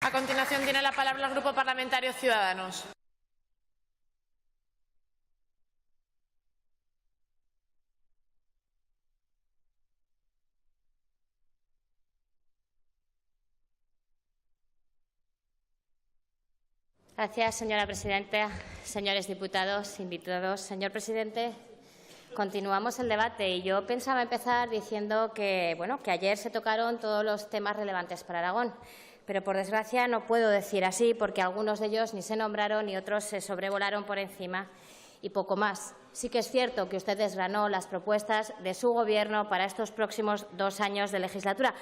A continuación tiene la palabra el Grupo Parlamentario Ciudadanos. Gracias, señora presidenta. Señores diputados, invitados. Señor presidente, continuamos el debate y yo pensaba empezar diciendo que ayer se tocaron todos los temas relevantes para Aragón, pero por desgracia no puedo decir así porque algunos de ellos ni se nombraron y otros se sobrevolaron por encima y poco más. Sí que es cierto que usted desgranó las propuestas de su Gobierno para estos próximos 2 años de legislatura,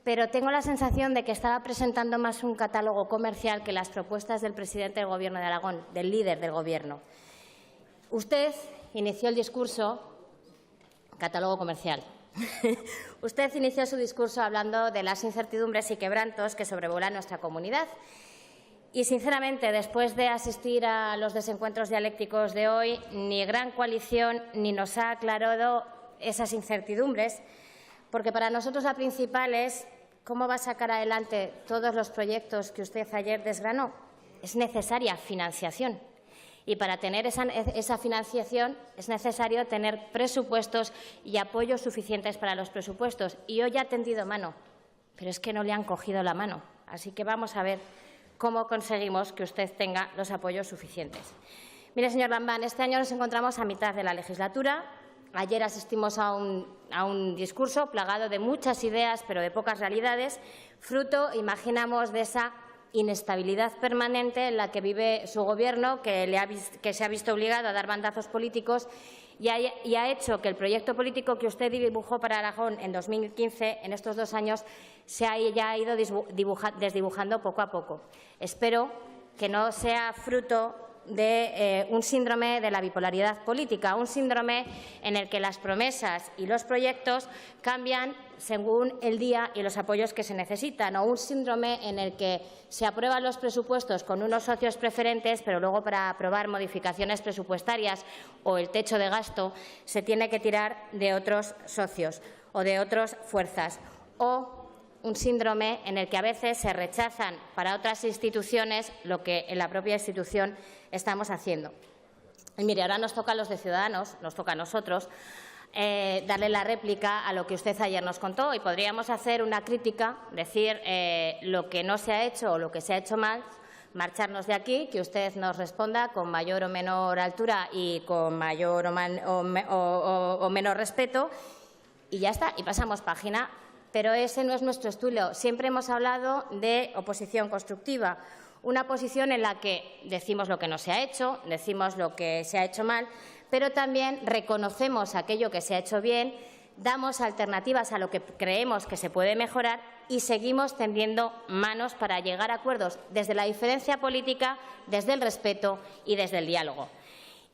pero tengo la sensación de que estaba presentando más un catálogo comercial que las propuestas del presidente del Gobierno de Aragón, del líder del Gobierno. Usted inició el discurso catálogo comercial. Usted inició su discurso hablando de las incertidumbres y quebrantos que sobrevuelan nuestra comunidad. Y, sinceramente, después de asistir a los desencuentros dialécticos de hoy, ni Gran Coalición ni nos ha aclarado esas incertidumbres, porque para nosotros la principal es cómo va a sacar adelante todos los proyectos que usted ayer desgranó. Es necesaria financiación. Y para tener esa financiación es necesario tener presupuestos y apoyos suficientes para los presupuestos. Y hoy ha tendido mano, pero es que no le han cogido la mano. Así que vamos a ver cómo conseguimos que usted tenga los apoyos suficientes. Mire, señor Lambán, este año nos encontramos a mitad de la legislatura. Ayer asistimos a un discurso plagado de muchas ideas, pero de pocas realidades, fruto, imaginamos, de esa inestabilidad permanente en la que vive su Gobierno, que se ha visto obligado a dar bandazos políticos y ha hecho que el proyecto político que usted dibujó para Aragón en 2015, en estos 2 años, se haya ido desdibujando poco a poco. Espero que no sea fruto de un síndrome de la bipolaridad política, un síndrome en el que las promesas y los proyectos cambian según el día y los apoyos que se necesitan, o un síndrome en el que se aprueban los presupuestos con unos socios preferentes, pero luego para aprobar modificaciones presupuestarias o el techo de gasto se tiene que tirar de otros socios o de otras fuerzas, o un síndrome en el que a veces se rechazan para otras instituciones lo que en la propia institución estamos haciendo. Y mire, ahora nos toca a los de Ciudadanos, nos toca a nosotros, darle la réplica a lo que usted ayer nos contó, y podríamos hacer una crítica, decir lo que no se ha hecho o lo que se ha hecho mal, marcharnos de aquí, que usted nos responda con mayor o menor altura y con mayor o menor respeto, y ya está, y pasamos página. Pero ese no es nuestro estilo. Siempre hemos hablado de oposición constructiva, una posición en la que decimos lo que no se ha hecho, decimos lo que se ha hecho mal, pero también reconocemos aquello que se ha hecho bien, damos alternativas a lo que creemos que se puede mejorar y seguimos tendiendo manos para llegar a acuerdos desde la diferencia política, desde el respeto y desde el diálogo.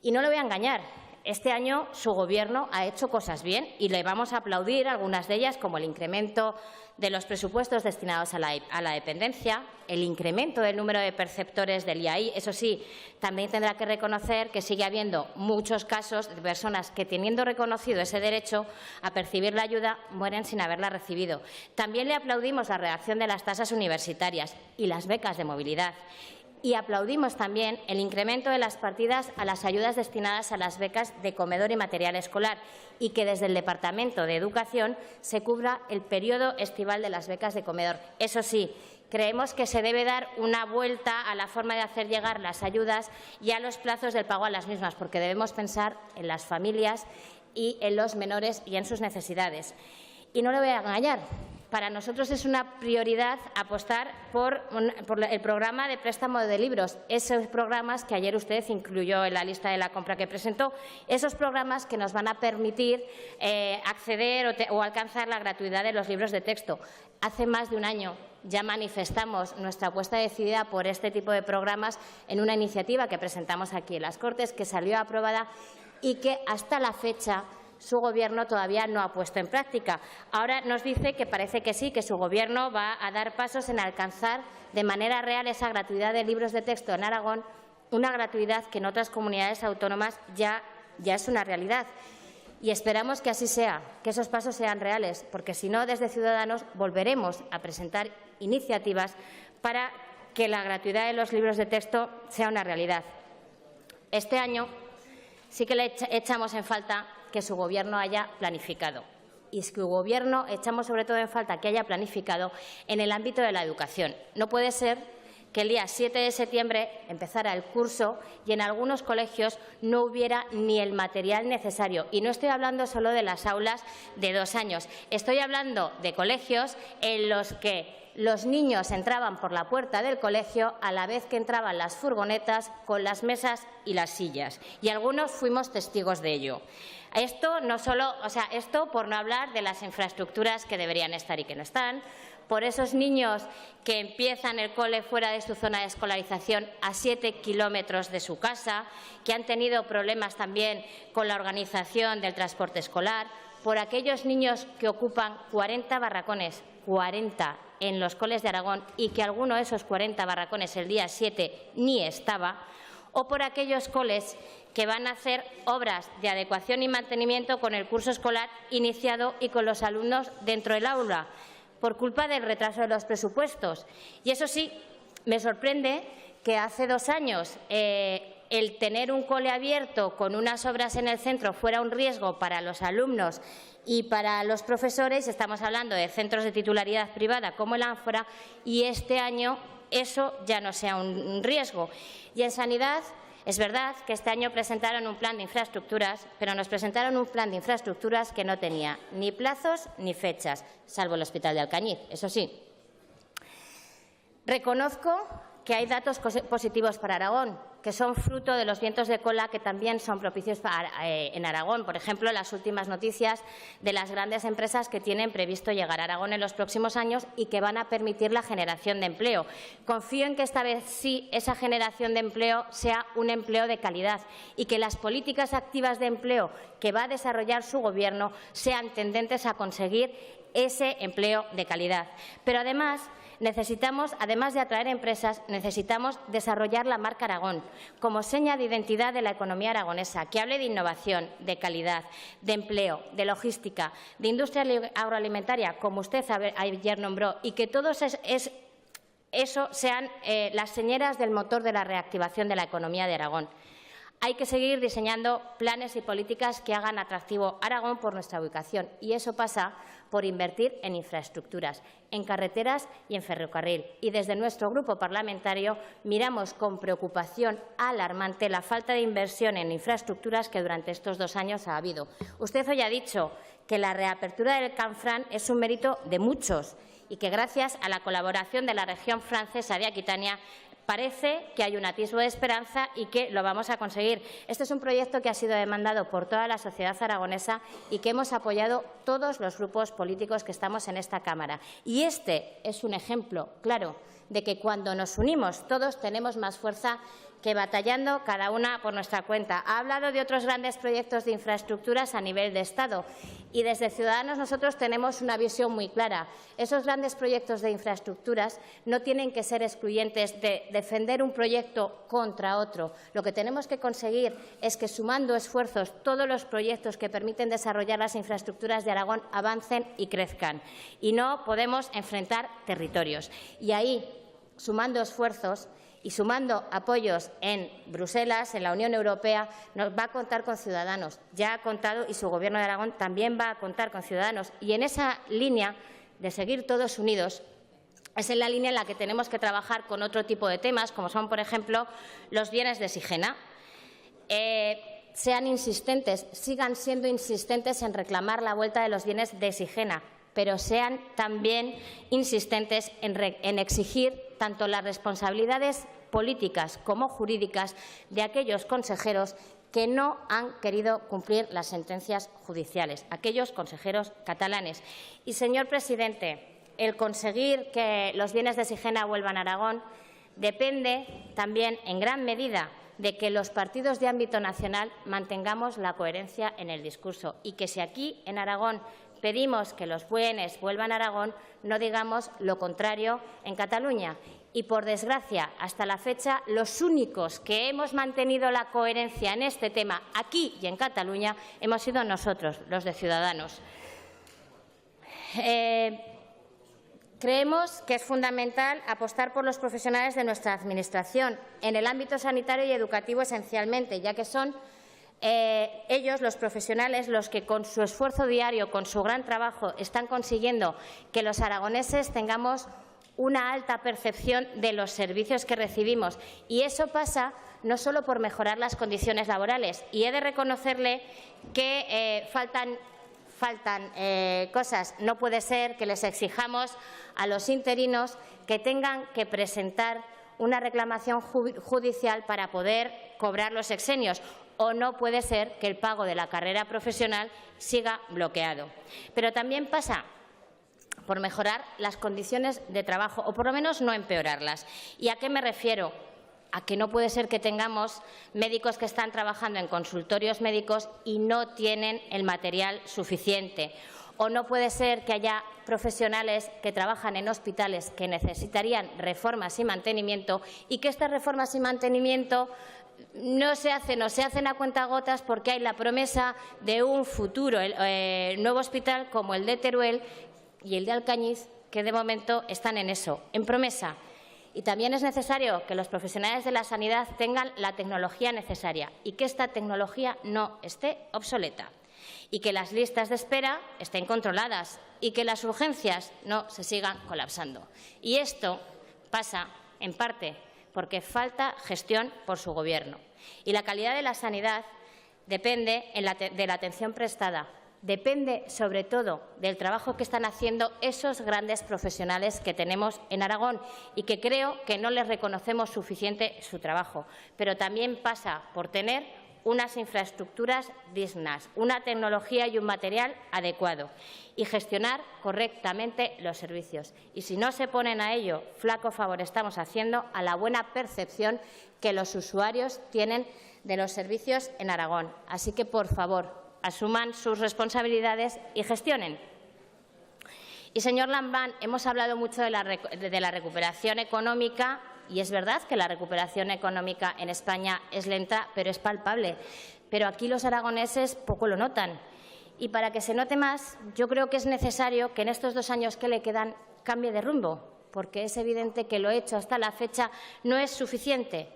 Y no le voy a engañar. Este año su Gobierno ha hecho cosas bien y le vamos a aplaudir algunas de ellas, como el incremento de los presupuestos destinados a la dependencia, el incremento del número de perceptores del IAI. Eso sí, también tendrá que reconocer que sigue habiendo muchos casos de personas que, teniendo reconocido ese derecho a percibir la ayuda, mueren sin haberla recibido. También le aplaudimos la redacción de las tasas universitarias y las becas de movilidad. Y aplaudimos también el incremento de las partidas a las ayudas destinadas a las becas de comedor y material escolar, y que desde el Departamento de Educación se cubra el periodo estival de las becas de comedor. Eso sí, creemos que se debe dar una vuelta a la forma de hacer llegar las ayudas y a los plazos del pago a las mismas, porque debemos pensar en las familias y en los menores y en sus necesidades. Y no le voy a engañar. Para nosotros es una prioridad apostar por el programa de préstamo de libros, esos programas que ayer usted incluyó en la lista de la compra que presentó, esos programas que nos van a permitir acceder o alcanzar la gratuidad de los libros de texto. Hace más de un año ya manifestamos nuestra apuesta decidida por este tipo de programas en una iniciativa que presentamos aquí en las Cortes, que salió aprobada y que hasta la fecha su Gobierno todavía no ha puesto en práctica. Ahora nos dice que parece que sí, que su Gobierno va a dar pasos en alcanzar de manera real esa gratuidad de libros de texto en Aragón, una gratuidad que en otras comunidades autónomas ya es una realidad. Y esperamos que así sea, que esos pasos sean reales, porque si no, desde Ciudadanos volveremos a presentar iniciativas para que la gratuidad de los libros de texto sea una realidad. Este año sí que le echamos en falta que su Gobierno haya planificado. Y es que su Gobierno echamos sobre todo en falta que haya planificado en el ámbito de la educación. No puede ser que el día 7 de septiembre empezara el curso y en algunos colegios no hubiera ni el material necesario. Y no estoy hablando solo de las aulas de 2 años. Estoy hablando de colegios en los que los niños entraban por la puerta del colegio a la vez que entraban las furgonetas con las mesas y las sillas. Y algunos fuimos testigos de ello. Esto no solo, esto por no hablar de las infraestructuras que deberían estar y que no están, por esos niños que empiezan el cole fuera de su zona de escolarización a 7 kilómetros de su casa, que han tenido problemas también con la organización del transporte escolar, por aquellos niños que ocupan 40 barracones, 40 en los coles de Aragón y que alguno de esos 40 barracones el día 7 ni estaba, o por aquellos coles que van a hacer obras de adecuación y mantenimiento con el curso escolar iniciado y con los alumnos dentro del aula, por culpa del retraso de los presupuestos. Y eso sí, me sorprende que hace 2 años el tener un cole abierto con unas obras en el centro fuera un riesgo para los alumnos y para los profesores. Estamos hablando de centros de titularidad privada como el Ánfora, y este año eso ya no sea un riesgo. Y en sanidad, es verdad que este año presentaron un plan de infraestructuras, pero nos presentaron un plan de infraestructuras que no tenía ni plazos ni fechas, salvo el Hospital de Alcañiz, eso sí. Reconozco que hay datos positivos para Aragón, que son fruto de los vientos de cola que también son propicios en Aragón. Por ejemplo, las últimas noticias de las grandes empresas que tienen previsto llegar a Aragón en los próximos años y que van a permitir la generación de empleo. Confío en que esta vez sí esa generación de empleo sea un empleo de calidad y que las políticas activas de empleo que va a desarrollar su Gobierno sean tendentes a conseguir ese empleo de calidad. Pero además de atraer empresas, necesitamos desarrollar la marca Aragón como seña de identidad de la economía aragonesa, que hable de innovación, de calidad, de empleo, de logística, de industria agroalimentaria, como usted ayer nombró, y que todos eso sean las señeras del motor de la reactivación de la economía de Aragón. Hay que seguir diseñando planes y políticas que hagan atractivo Aragón por nuestra ubicación, y eso pasa por invertir en infraestructuras, en carreteras y en ferrocarril. Y desde nuestro grupo parlamentario miramos con preocupación alarmante la falta de inversión en infraestructuras que durante estos 2 años ha habido. Usted hoy ha dicho que la reapertura del Canfranc es un mérito de muchos y que gracias a la colaboración de la región francesa de Aquitania parece que hay un atisbo de esperanza y que lo vamos a conseguir. Este es un proyecto que ha sido demandado por toda la sociedad aragonesa y que hemos apoyado todos los grupos políticos que estamos en esta Cámara. Y este es un ejemplo claro de que cuando nos unimos todos tenemos más fuerza que batallando cada una por nuestra cuenta. Ha hablado de otros grandes proyectos de infraestructuras a nivel de Estado y desde Ciudadanos nosotros tenemos una visión muy clara. Esos grandes proyectos de infraestructuras no tienen que ser excluyentes de defender un proyecto contra otro. Lo que tenemos que conseguir es que, sumando esfuerzos, todos los proyectos que permiten desarrollar las infraestructuras de Aragón avancen y crezcan. Y no podemos enfrentar territorios. Y ahí, sumando esfuerzos y sumando apoyos en Bruselas, en la Unión Europea, nos va a contar con Ciudadanos. Ya ha contado y su Gobierno de Aragón también va a contar con Ciudadanos. Y en esa línea de seguir todos unidos es en la línea en la que tenemos que trabajar con otro tipo de temas, como son, por ejemplo, los bienes de Sigena. Sean insistentes, sigan siendo insistentes en reclamar la vuelta de los bienes de Sigena, pero sean también insistentes en exigir tanto las responsabilidades políticas como jurídicas de aquellos consejeros que no han querido cumplir las sentencias judiciales, aquellos consejeros catalanes. Y, señor presidente, el conseguir que los bienes de Sigena vuelvan a Aragón depende también, en gran medida, de que los partidos de ámbito nacional mantengamos la coherencia en el discurso y que, si aquí en Aragón pedimos que los bienes vuelvan a Aragón, no digamos lo contrario en Cataluña. Y, por desgracia, hasta la fecha, los únicos que hemos mantenido la coherencia en este tema aquí y en Cataluña hemos sido nosotros, los de Ciudadanos. Creemos que es fundamental apostar por los profesionales de nuestra Administración, en el ámbito sanitario y educativo esencialmente, ya que son ellos, los profesionales, los que con su esfuerzo diario, con su gran trabajo, están consiguiendo que los aragoneses tengamos una alta percepción de los servicios que recibimos. Y eso pasa no solo por mejorar las condiciones laborales. Y he de reconocerle que faltan cosas. No puede ser que les exijamos a los interinos que tengan que presentar una reclamación judicial para poder cobrar los exenios. O no puede ser que el pago de la carrera profesional siga bloqueado. Pero también pasa por mejorar las condiciones de trabajo, o por lo menos no empeorarlas. ¿Y a qué me refiero? A que no puede ser que tengamos médicos que están trabajando en consultorios médicos y no tienen el material suficiente. O no puede ser que haya profesionales que trabajan en hospitales que necesitarían reformas y mantenimiento y que estas reformas y mantenimiento no se hacen a cuentagotas porque hay la promesa de un futuro nuevo hospital como el de Teruel y el de Alcañiz, que de momento están en eso, en promesa. Y también es necesario que los profesionales de la sanidad tengan la tecnología necesaria y que esta tecnología no esté obsoleta, y que las listas de espera estén controladas y que las urgencias no se sigan colapsando. Y esto pasa, en parte, porque falta gestión por su Gobierno. Y la calidad de la sanidad depende de la atención prestada. Depende, sobre todo, del trabajo que están haciendo esos grandes profesionales que tenemos en Aragón y que creo que no les reconocemos suficiente su trabajo. Pero también pasa por tener unas infraestructuras dignas, una tecnología y un material adecuado y gestionar correctamente los servicios. Y si no se ponen a ello, flaco favor estamos haciendo a la buena percepción que los usuarios tienen de los servicios en Aragón. Así que, por favor, asuman sus responsabilidades y gestionen. Y, señor Lambán, hemos hablado mucho de la recuperación económica y es verdad que la recuperación económica en España es lenta, pero es palpable. Pero aquí los aragoneses poco lo notan. Y para que se note más, yo creo que es necesario que en estos 2 años que le quedan cambie de rumbo, porque es evidente que lo hecho hasta la fecha no es suficiente.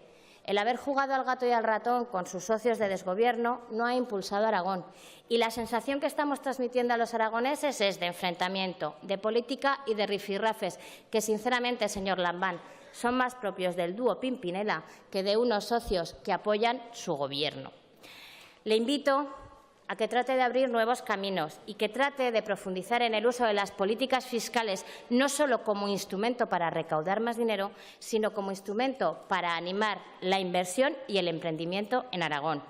El haber jugado al gato y al ratón con sus socios de desgobierno no ha impulsado a Aragón. Y la sensación que estamos transmitiendo a los aragoneses es de enfrentamiento, de política y de rifirrafes, que sinceramente, señor Lambán, son más propios del dúo Pimpinela que de unos socios que apoyan su Gobierno. Le invito a que trate de abrir nuevos caminos y que trate de profundizar en el uso de las políticas fiscales, no solo como instrumento para recaudar más dinero, sino como instrumento para animar la inversión y el emprendimiento en Aragón.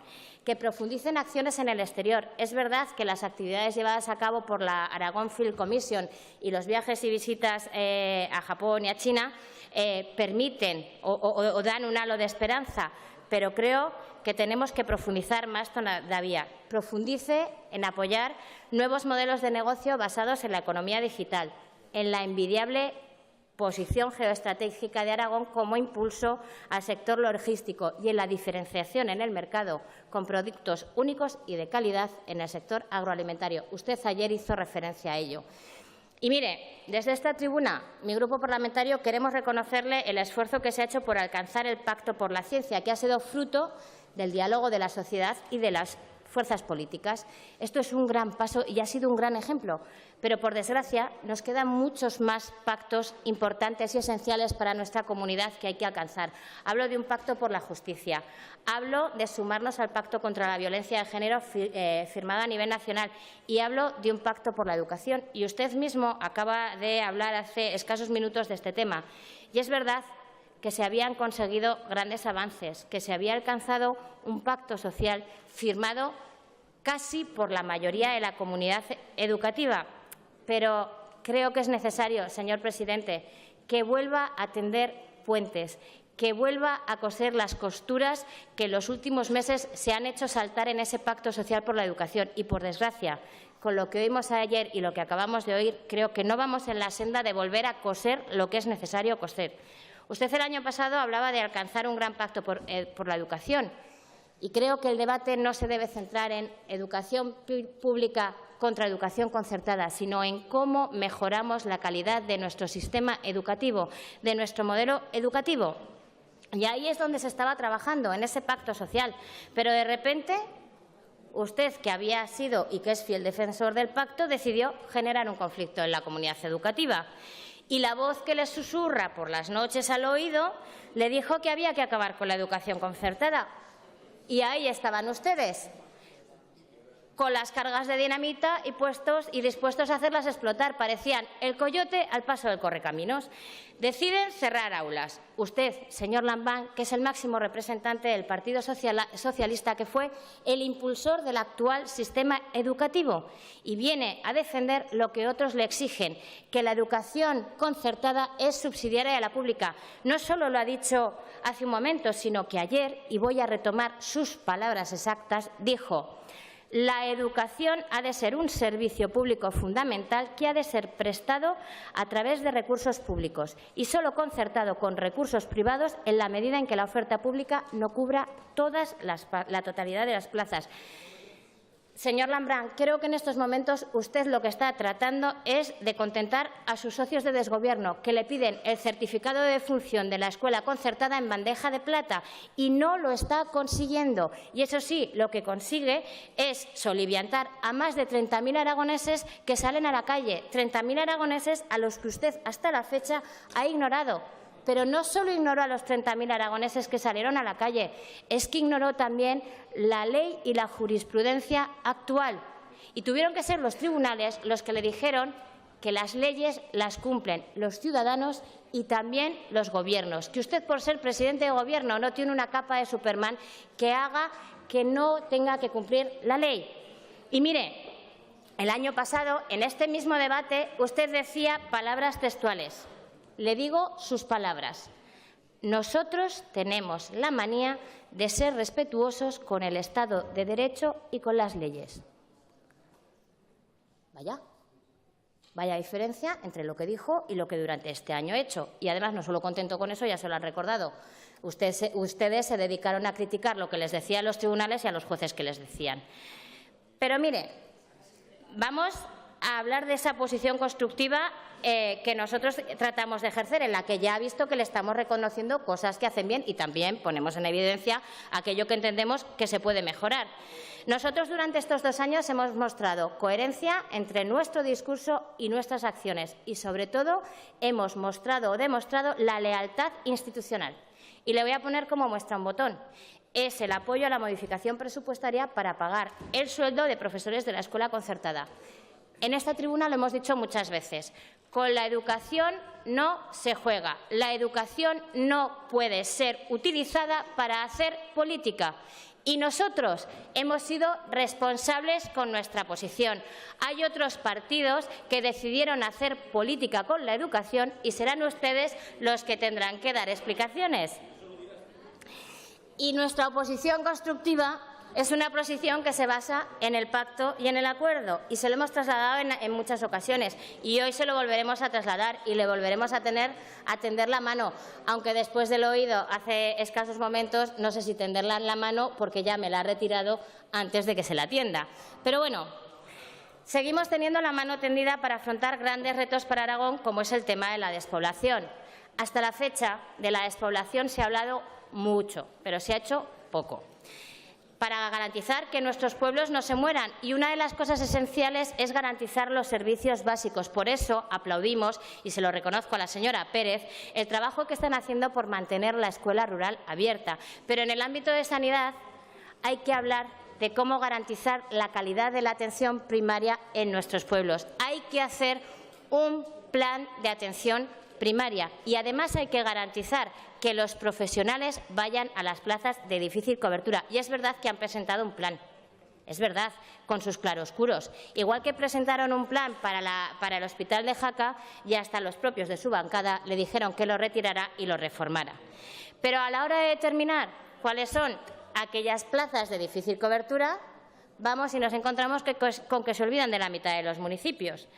Que profundicen acciones en el exterior. Es verdad que las actividades llevadas a cabo por la Aragon Film Commission y los viajes y visitas a Japón y a China permiten o dan un halo de esperanza, pero creo que tenemos que profundizar más todavía. Profundice en apoyar nuevos modelos de negocio basados en la economía digital, en la envidiable posición geoestratégica de Aragón como impulso al sector logístico y en la diferenciación en el mercado con productos únicos y de calidad en el sector agroalimentario. Usted ayer hizo referencia a ello. Y mire, desde esta tribuna, mi grupo parlamentario queremos reconocerle el esfuerzo que se ha hecho por alcanzar el Pacto por la Ciencia, que ha sido fruto del diálogo de la sociedad y de las fuerzas políticas. Esto es un gran paso y ha sido un gran ejemplo, pero, por desgracia, nos quedan muchos más pactos importantes y esenciales para nuestra comunidad que hay que alcanzar. Hablo de un pacto por la justicia, hablo de sumarnos al pacto contra la violencia de género firmado a nivel nacional y hablo de un pacto por la educación. Y usted mismo acaba de hablar hace escasos minutos de este tema. Y es verdad que se habían conseguido grandes avances, que se había alcanzado un pacto social firmado casi por la mayoría de la comunidad educativa. Pero creo que es necesario, señor presidente, que vuelva a tender puentes, que vuelva a coser las costuras que en los últimos meses se han hecho saltar en ese pacto social por la educación. Y, por desgracia, con lo que oímos ayer y lo que acabamos de oír, creo que no vamos en la senda de volver a coser lo que es necesario coser. Usted el año pasado hablaba de alcanzar un gran pacto por la educación y creo que el debate no se debe centrar en educación pública contra educación concertada, sino en cómo mejoramos la calidad de nuestro sistema educativo, de nuestro modelo educativo. Y ahí es donde se estaba trabajando, en ese pacto social. Pero de repente, usted, que había sido y que es fiel defensor del pacto, decidió generar un conflicto en la comunidad educativa. Y la voz que le susurra por las noches al oído le dijo que había que acabar con la educación concertada. Y ahí estaban ustedes, con las cargas de dinamita y dispuestos a hacerlas explotar. Parecían el coyote al paso del correcaminos. Deciden cerrar aulas. Usted, señor Lambán, que es el máximo representante del Partido Socialista, que fue el impulsor del actual sistema educativo, y viene a defender lo que otros le exigen, que la educación concertada es subsidiaria de la pública. No solo lo ha dicho hace un momento, sino que ayer, y voy a retomar sus palabras exactas, dijo: la educación ha de ser un servicio público fundamental que ha de ser prestado a través de recursos públicos y solo concertado con recursos privados en la medida en que la oferta pública no cubra la totalidad de las plazas. Señor Lambrán, creo que en estos momentos usted lo que está tratando es de contentar a sus socios de desgobierno, que le piden el certificado de defunción de la escuela concertada en bandeja de plata, y no lo está consiguiendo. Y eso sí, lo que consigue es soliviantar a más de 30.000 aragoneses que salen a la calle, 30.000 aragoneses a los que usted hasta la fecha ha ignorado. Pero no solo ignoró a los 30.000 aragoneses que salieron a la calle, es que ignoró también la ley y la jurisprudencia actual. Y tuvieron que ser los tribunales los que le dijeron que las leyes las cumplen los ciudadanos y también los gobiernos, que usted, por ser presidente de Gobierno, no tiene una capa de Superman que haga que no tenga que cumplir la ley. Y mire, el año pasado, en este mismo debate, usted decía palabras textuales. Le digo sus palabras. Nosotros tenemos la manía de ser respetuosos con el Estado de Derecho y con las leyes. Vaya diferencia entre lo que dijo y lo que durante este año ha hecho. Y además, no solo contento con eso, ya se lo han recordado. Ustedes se dedicaron a criticar lo que les decían los tribunales y a los jueces que les decían. Pero mire, vamos a hablar de esa posición constructiva que nosotros tratamos de ejercer, en la que ya ha visto que le estamos reconociendo cosas que hacen bien y también ponemos en evidencia aquello que entendemos que se puede mejorar. Nosotros durante estos 2 años hemos mostrado coherencia entre nuestro discurso y nuestras acciones y, sobre todo, hemos mostrado o demostrado la lealtad institucional. Y le voy a poner como muestra un botón. Es el apoyo a la modificación presupuestaria para pagar el sueldo de profesores de la escuela concertada. En esta tribuna lo hemos dicho muchas veces. Con la educación no se juega. La educación no puede ser utilizada para hacer política. Y nosotros hemos sido responsables con nuestra posición. Hay otros partidos que decidieron hacer política con la educación y serán ustedes los que tendrán que dar explicaciones. Y nuestra oposición constructiva es una posición que se basa en el pacto y en el acuerdo, y se lo hemos trasladado en muchas ocasiones, y hoy se lo volveremos a trasladar y le volveremos a tender la mano, aunque después de lo oído hace escasos momentos no sé si tenderla la mano porque ya me la ha retirado antes de que se la tienda. Pero bueno, seguimos teniendo la mano tendida para afrontar grandes retos para Aragón, como es el tema de la despoblación. Hasta la fecha de la despoblación se ha hablado mucho, pero se ha hecho poco, para garantizar que nuestros pueblos no se mueran. Y una de las cosas esenciales es garantizar los servicios básicos. Por eso aplaudimos, y se lo reconozco a la señora Pérez, el trabajo que están haciendo por mantener la escuela rural abierta. Pero en el ámbito de sanidad hay que hablar de cómo garantizar la calidad de la atención primaria en nuestros pueblos. Hay que hacer un plan de atención primaria y además hay que garantizar que los profesionales vayan a las plazas de difícil cobertura. Y es verdad que han presentado un plan, es verdad, con sus claroscuros. Igual que presentaron un plan para el hospital de Jaca, y hasta los propios de su bancada le dijeron que lo retirara y lo reformara. Pero a la hora de determinar cuáles son aquellas plazas de difícil cobertura, vamos y nos encontramos con que se olvidan de la mitad de los municipios.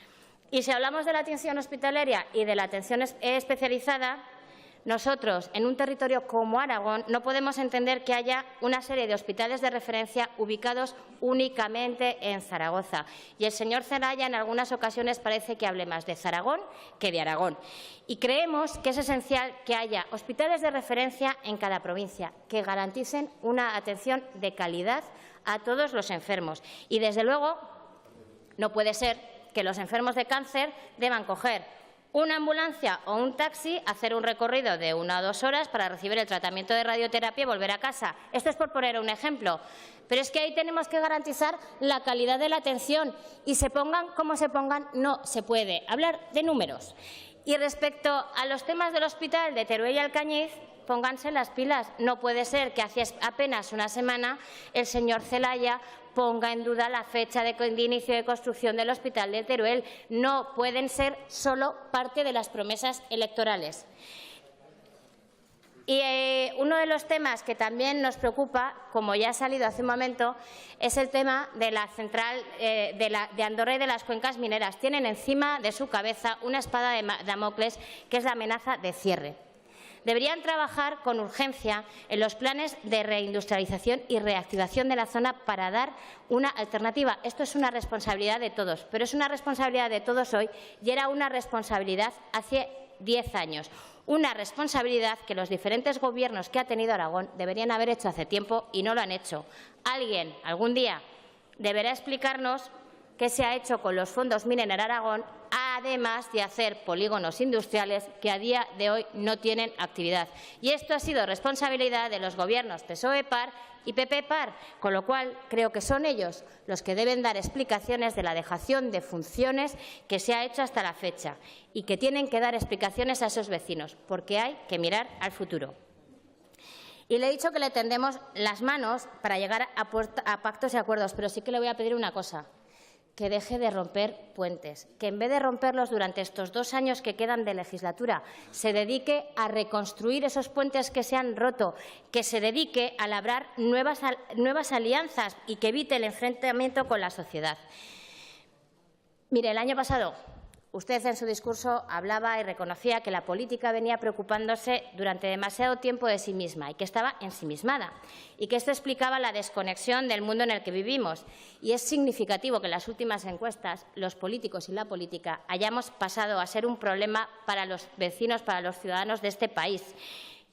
Y si hablamos de la atención hospitalaria y de la atención especializada, Nosotros, en un territorio como Aragón, no podemos entender que haya una serie de hospitales de referencia ubicados únicamente en Zaragoza. Y el señor Zelaya en algunas ocasiones parece que hable más de Zaragón que de Aragón. Y creemos que es esencial que haya hospitales de referencia en cada provincia que garanticen una atención de calidad a todos los enfermos. Y, desde luego, no puede ser que los enfermos de cáncer deban coger una ambulancia o un taxi, hacer un recorrido de 1 o 2 horas para recibir el tratamiento de radioterapia y volver a casa. Esto es por poner un ejemplo. Pero es que ahí tenemos que garantizar la calidad de la atención y se pongan como se pongan, no se puede hablar de números. Y respecto a los temas del hospital de Teruel y Alcañiz, pónganse las pilas. No puede ser que hace apenas una semana el señor Zelaya ponga en duda la fecha de inicio de construcción del hospital de Teruel. No pueden ser solo parte de las promesas electorales. Y uno de los temas que también nos preocupa, como ya ha salido hace un momento, es el tema de la central de Andorra y de las cuencas mineras. Tienen encima de su cabeza una espada de Damocles, que es la amenaza de cierre. Deberían trabajar con urgencia en los planes de reindustrialización y reactivación de la zona para dar una alternativa. Esto es una responsabilidad de todos, pero es una responsabilidad de todos hoy y era una responsabilidad hace 10 años. Una responsabilidad que los diferentes gobiernos que ha tenido Aragón deberían haber hecho hace tiempo y no lo han hecho. Alguien, algún día, deberá explicarnos qué se ha hecho con los fondos Mineral Aragón, además de hacer polígonos industriales que a día de hoy no tienen actividad. Y esto ha sido responsabilidad de los gobiernos PSOE-PAR y PP-PAR, con lo cual creo que son ellos los que deben dar explicaciones de la dejación de funciones que se ha hecho hasta la fecha y que tienen que dar explicaciones a esos vecinos, porque hay que mirar al futuro. Y le he dicho que le tendemos las manos para llegar a pactos y acuerdos, pero sí que le voy a pedir una cosa: que deje de romper puentes, que en vez de romperlos durante estos 2 años que quedan de legislatura, se dedique a reconstruir esos puentes que se han roto, que se dedique a labrar nuevas alianzas y que evite el enfrentamiento con la sociedad. Mire, el año pasado usted en su discurso hablaba y reconocía que la política venía preocupándose durante demasiado tiempo de sí misma y que estaba ensimismada, y que esto explicaba la desconexión del mundo en el que vivimos. Y es significativo que en las últimas encuestas los políticos y la política hayamos pasado a ser un problema para los vecinos, para los ciudadanos de este país.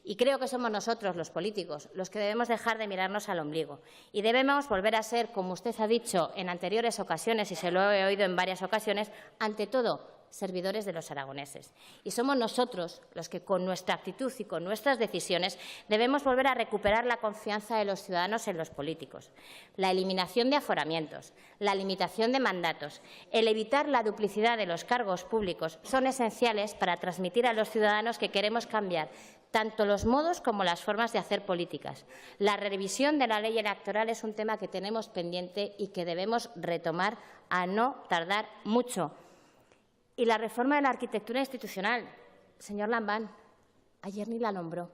Y creo que somos nosotros, los políticos, los que debemos dejar de mirarnos al ombligo y debemos volver a ser, como usted ha dicho en anteriores ocasiones y se lo he oído en varias ocasiones, ante todo, servidores de los aragoneses. Y somos nosotros los que, con nuestra actitud y con nuestras decisiones, debemos volver a recuperar la confianza de los ciudadanos en los políticos. La eliminación de aforamientos, la limitación de mandatos, el evitar la duplicidad de los cargos públicos son esenciales para transmitir a los ciudadanos que queremos cambiar tanto los modos como las formas de hacer políticas. La revisión de la ley electoral es un tema que tenemos pendiente y que debemos retomar a no tardar mucho. Y la reforma de la arquitectura institucional, señor Lambán, ayer ni la nombró.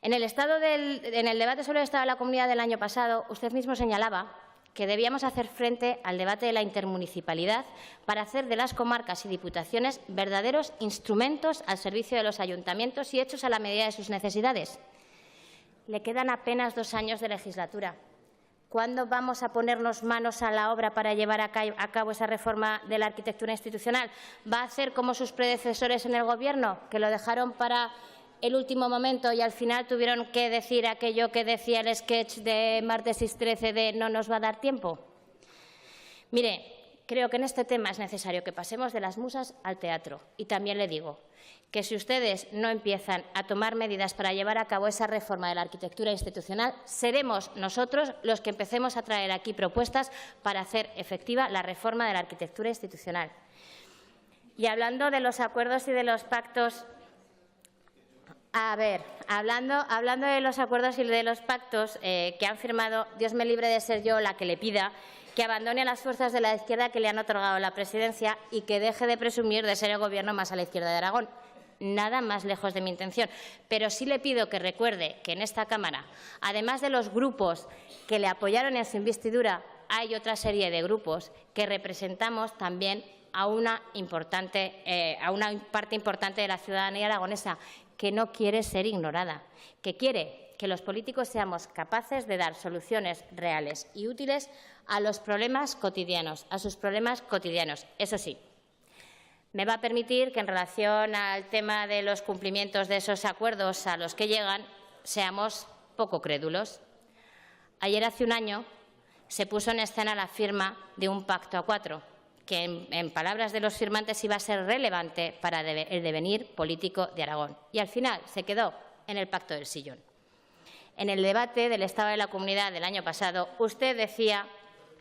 En el debate sobre el Estado de la Comunidad del año pasado, usted mismo señalaba que debíamos hacer frente al debate de la intermunicipalidad para hacer de las comarcas y diputaciones verdaderos instrumentos al servicio de los ayuntamientos y hechos a la medida de sus necesidades. Le quedan apenas 2 años de legislatura. ¿Cuándo vamos a ponernos manos a la obra para llevar a cabo esa reforma de la arquitectura institucional? ¿Va a hacer como sus predecesores en el Gobierno, que lo dejaron para el último momento y al final tuvieron que decir aquello que decía el sketch de martes y 13 de no nos va a dar tiempo? Mire, creo que en este tema es necesario que pasemos de las musas al teatro. Y también le digo que si ustedes no empiezan a tomar medidas para llevar a cabo esa reforma de la arquitectura institucional, seremos nosotros los que empecemos a traer aquí propuestas para hacer efectiva la reforma de la arquitectura institucional. Y hablando de los acuerdos y de los pactos, hablando de los acuerdos y de los pactos que han firmado, Dios me libre de ser yo la que le pida que abandone a las fuerzas de la izquierda que le han otorgado la presidencia y que deje de presumir de ser el Gobierno más a la izquierda de Aragón. Nada más lejos de mi intención. Pero sí le pido que recuerde que en esta Cámara, además de los grupos que le apoyaron en su investidura, hay otra serie de grupos que representamos también a una parte importante de la ciudadanía aragonesa que no quiere ser ignorada, que quiere que los políticos seamos capaces de dar soluciones reales y útiles a los problemas cotidianos, a sus problemas cotidianos. Eso sí, me va a permitir que en relación al tema de los cumplimientos de esos acuerdos a los que llegan seamos poco crédulos. Ayer, hace un año, se puso en escena la firma de un pacto a cuatro, que en palabras de los firmantes iba a ser relevante para el devenir político de Aragón. Y al final se quedó en el pacto del sillón. En el debate del Estado de la Comunidad del año pasado, usted decía,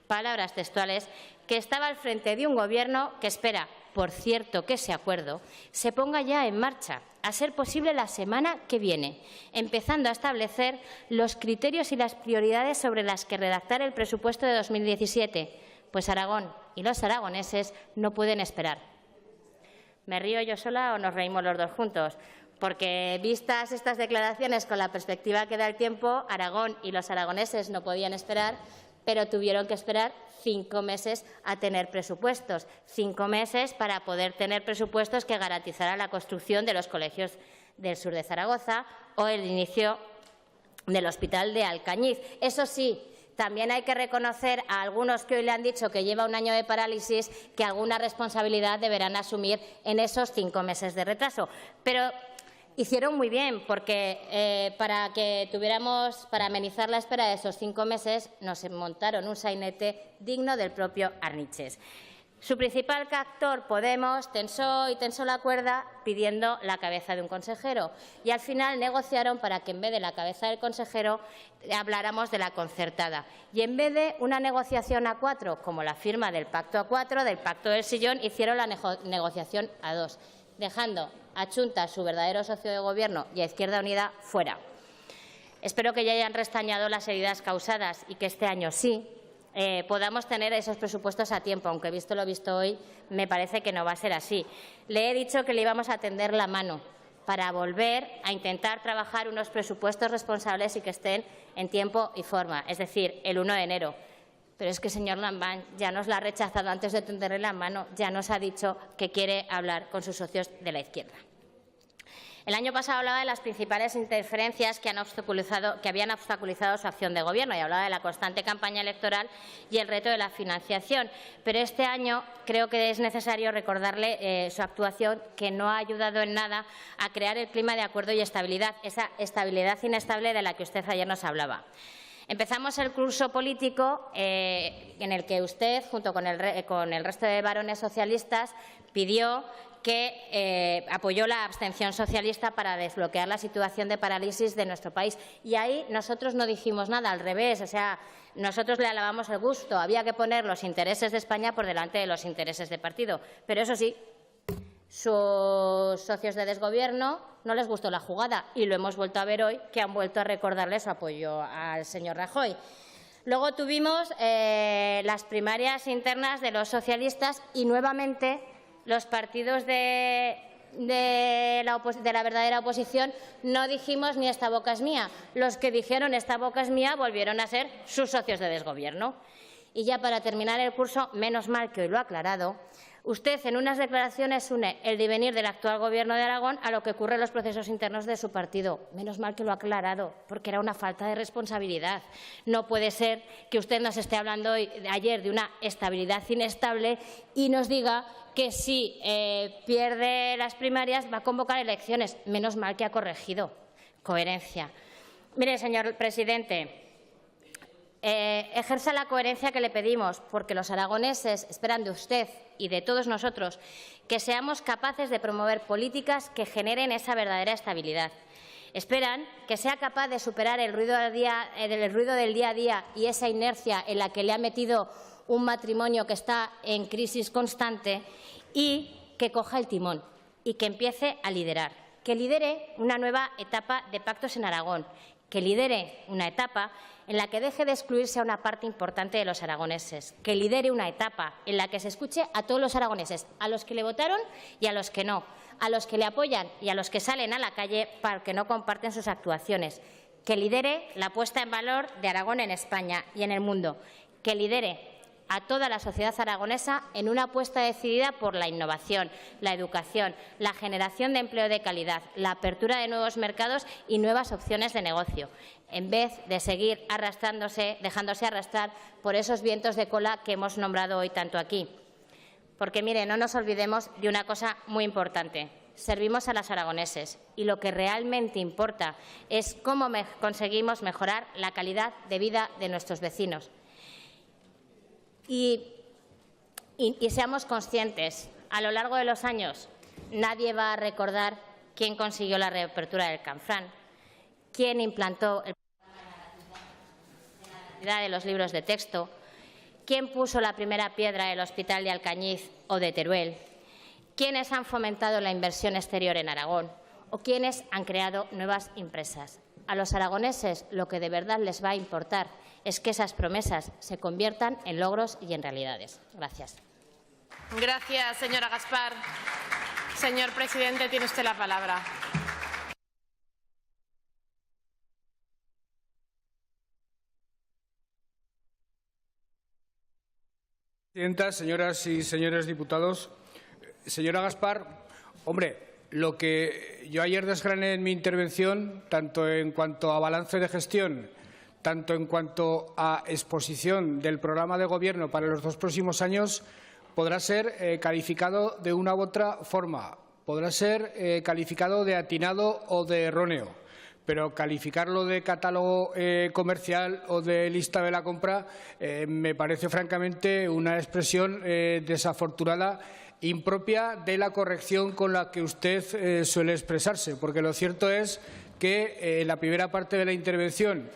palabras textuales, que estaba al frente de un Gobierno que espera, por cierto, que ese acuerdo se ponga ya en marcha, a ser posible la semana que viene, empezando a establecer los criterios y las prioridades sobre las que redactar el presupuesto de 2017, pues Aragón y los aragoneses no pueden esperar. ¿Me río yo sola o nos reímos los dos juntos? Porque, vistas estas declaraciones con la perspectiva que da el tiempo, Aragón y los aragoneses no podían esperar, pero tuvieron que esperar 5 meses a tener presupuestos, 5 meses para poder tener presupuestos que garantizaran la construcción de los colegios del sur de Zaragoza o el inicio del Hospital de Alcañiz. Eso sí, también hay que reconocer a algunos que hoy le han dicho que lleva un año de parálisis que alguna responsabilidad deberán asumir en esos 5 meses de retraso. Pero hicieron muy bien, porque para amenizar la espera de esos 5 meses, nos montaron un sainete digno del propio Arniches. Su principal actor, Podemos, tensó la cuerda pidiendo la cabeza de un consejero. Y al final negociaron para que en vez de la cabeza del consejero habláramos de la concertada. Y en vez de una negociación a 4, como la firma del pacto a 4, del pacto del sillón, hicieron la negociación a 2, dejando a Chunta, su verdadero socio de Gobierno, y a Izquierda Unida fuera. Espero que ya hayan restañado las heridas causadas y que este año sí podamos tener esos presupuestos a tiempo, aunque visto lo visto hoy me parece que no va a ser así. Le he dicho que le íbamos a tender la mano para volver a intentar trabajar unos presupuestos responsables y que estén en tiempo y forma, es decir, el 1 de enero. Pero es que, señor Lambán, ya nos la ha rechazado antes de tenderle la mano, ya nos ha dicho que quiere hablar con sus socios de la izquierda. El año pasado hablaba de las principales interferencias que habían obstaculizado su acción de Gobierno y hablaba de la constante campaña electoral y el reto de la financiación. Pero este año creo que es necesario recordarle su actuación, que no ha ayudado en nada a crear el clima de acuerdo y estabilidad, esa estabilidad inestable de la que usted ayer nos hablaba. Empezamos el curso político en el que usted, junto con el resto de varones socialistas, apoyó la abstención socialista para desbloquear la situación de parálisis de nuestro país. Y ahí nosotros no dijimos nada, al revés. O sea, nosotros le alabamos el gusto. Había que poner los intereses de España por delante de los intereses de partido. Pero eso sí, sus socios de desgobierno no les gustó la jugada y lo hemos vuelto a ver hoy, que han vuelto a recordarle su apoyo al señor Rajoy. Luego tuvimos las primarias internas de los socialistas y nuevamente los partidos de la verdadera oposición no dijimos ni esta boca es mía. Los que dijeron esta boca es mía volvieron a ser sus socios de desgobierno. Y ya para terminar el curso, menos mal que hoy lo ha aclarado, usted en unas declaraciones une el devenir del actual Gobierno de Aragón a lo que ocurre en los procesos internos de su partido. Menos mal que lo ha aclarado, porque era una falta de responsabilidad. No puede ser que usted nos esté hablando ayer de una estabilidad inestable y nos diga que si pierde las primarias va a convocar elecciones. Menos mal que ha corregido. Coherencia. Mire, señor presidente, ejerza la coherencia que le pedimos, porque los aragoneses esperan de usted y de todos nosotros que seamos capaces de promover políticas que generen esa verdadera estabilidad. Esperan que sea capaz de superar el ruido del día a día y esa inercia en la que le ha metido un matrimonio que está en crisis constante y que coja el timón y que empiece a liderar, que lidere una nueva etapa de pactos en Aragón, que lidere una etapa en la que deje de excluirse a una parte importante de los aragoneses, que lidere una etapa en la que se escuche a todos los aragoneses, a los que le votaron y a los que no, a los que le apoyan y a los que salen a la calle para que no comparten sus actuaciones, que lidere la puesta en valor de Aragón en España y en el mundo, que lidere a toda la sociedad aragonesa en una apuesta decidida por la innovación, la educación, la generación de empleo de calidad, la apertura de nuevos mercados y nuevas opciones de negocio, en vez de seguir dejándose arrastrar por esos vientos de cola que hemos nombrado hoy tanto aquí. Porque, mire, no nos olvidemos de una cosa muy importante. Servimos a los aragoneses y lo que realmente importa es cómo conseguimos mejorar la calidad de vida de nuestros vecinos. Y seamos conscientes, a lo largo de los años nadie va a recordar quién consiguió la reapertura del Canfranc, quién implantó el de los libros de texto, quién puso la primera piedra del Hospital de Alcañiz o de Teruel, quiénes han fomentado la inversión exterior en Aragón o quiénes han creado nuevas empresas. A los aragoneses lo que de verdad les va a importar es que esas promesas se conviertan en logros y en realidades. Gracias. Gracias, señora Gaspar. Señor presidente, tiene usted la palabra. Presidenta, señoras y señores diputados, señora Gaspar, hombre, lo que yo ayer desgrané en mi intervención, tanto en cuanto a balance de gestión, tanto en cuanto a exposición del programa de Gobierno para los 2 próximos años, podrá ser calificado de una u otra forma, podrá ser calificado de atinado o de erróneo, pero calificarlo de catálogo comercial o de lista de la compra me parece francamente una expresión desafortunada, impropia de la corrección con la que usted suele expresarse, porque lo cierto es que en la primera parte de la intervención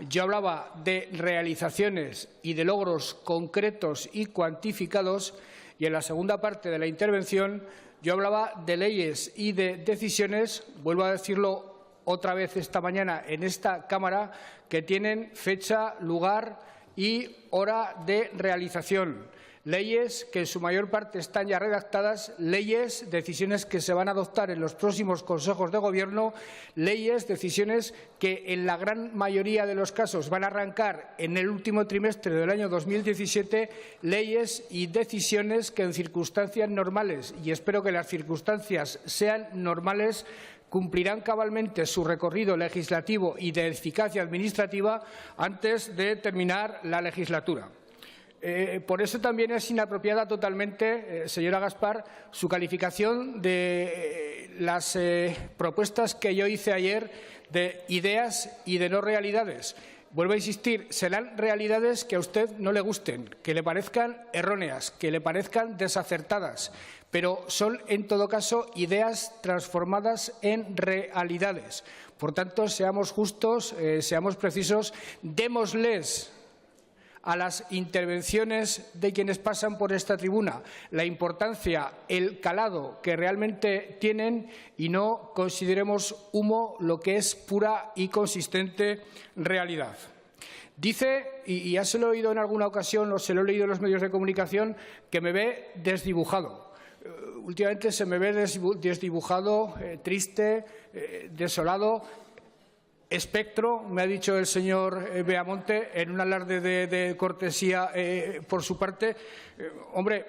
yo hablaba de realizaciones y de logros concretos y cuantificados, y en la segunda parte de la intervención yo hablaba de leyes y de decisiones, vuelvo a decirlo otra vez esta mañana en esta Cámara, que tienen fecha, lugar y hora de realización. Leyes que en su mayor parte están ya redactadas, leyes, decisiones que se van a adoptar en los próximos consejos de Gobierno, leyes, decisiones que en la gran mayoría de los casos van a arrancar en el último trimestre del año 2017, leyes y decisiones que en circunstancias normales, y espero que las circunstancias sean normales, cumplirán cabalmente su recorrido legislativo y de eficacia administrativa antes de terminar la legislatura. Por eso también es inapropiada totalmente, señora Gaspar, su calificación de las propuestas que yo hice ayer de ideas y de no realidades. Vuelvo a insistir, serán realidades que a usted no le gusten, que le parezcan erróneas, que le parezcan desacertadas, pero son, en todo caso, ideas transformadas en realidades. Por tanto, seamos justos, seamos precisos, démosles a las intervenciones de quienes pasan por esta tribuna la importancia, el calado que realmente tienen y no consideremos humo lo que es pura y consistente realidad. Dice, y ya se lo he oído en alguna ocasión o se lo he leído en los medios de comunicación, que me ve desdibujado. Últimamente se me ve desdibujado, triste, desolado. Espectro, me ha dicho el señor Beamonte, en un alarde de cortesía por su parte. Hombre,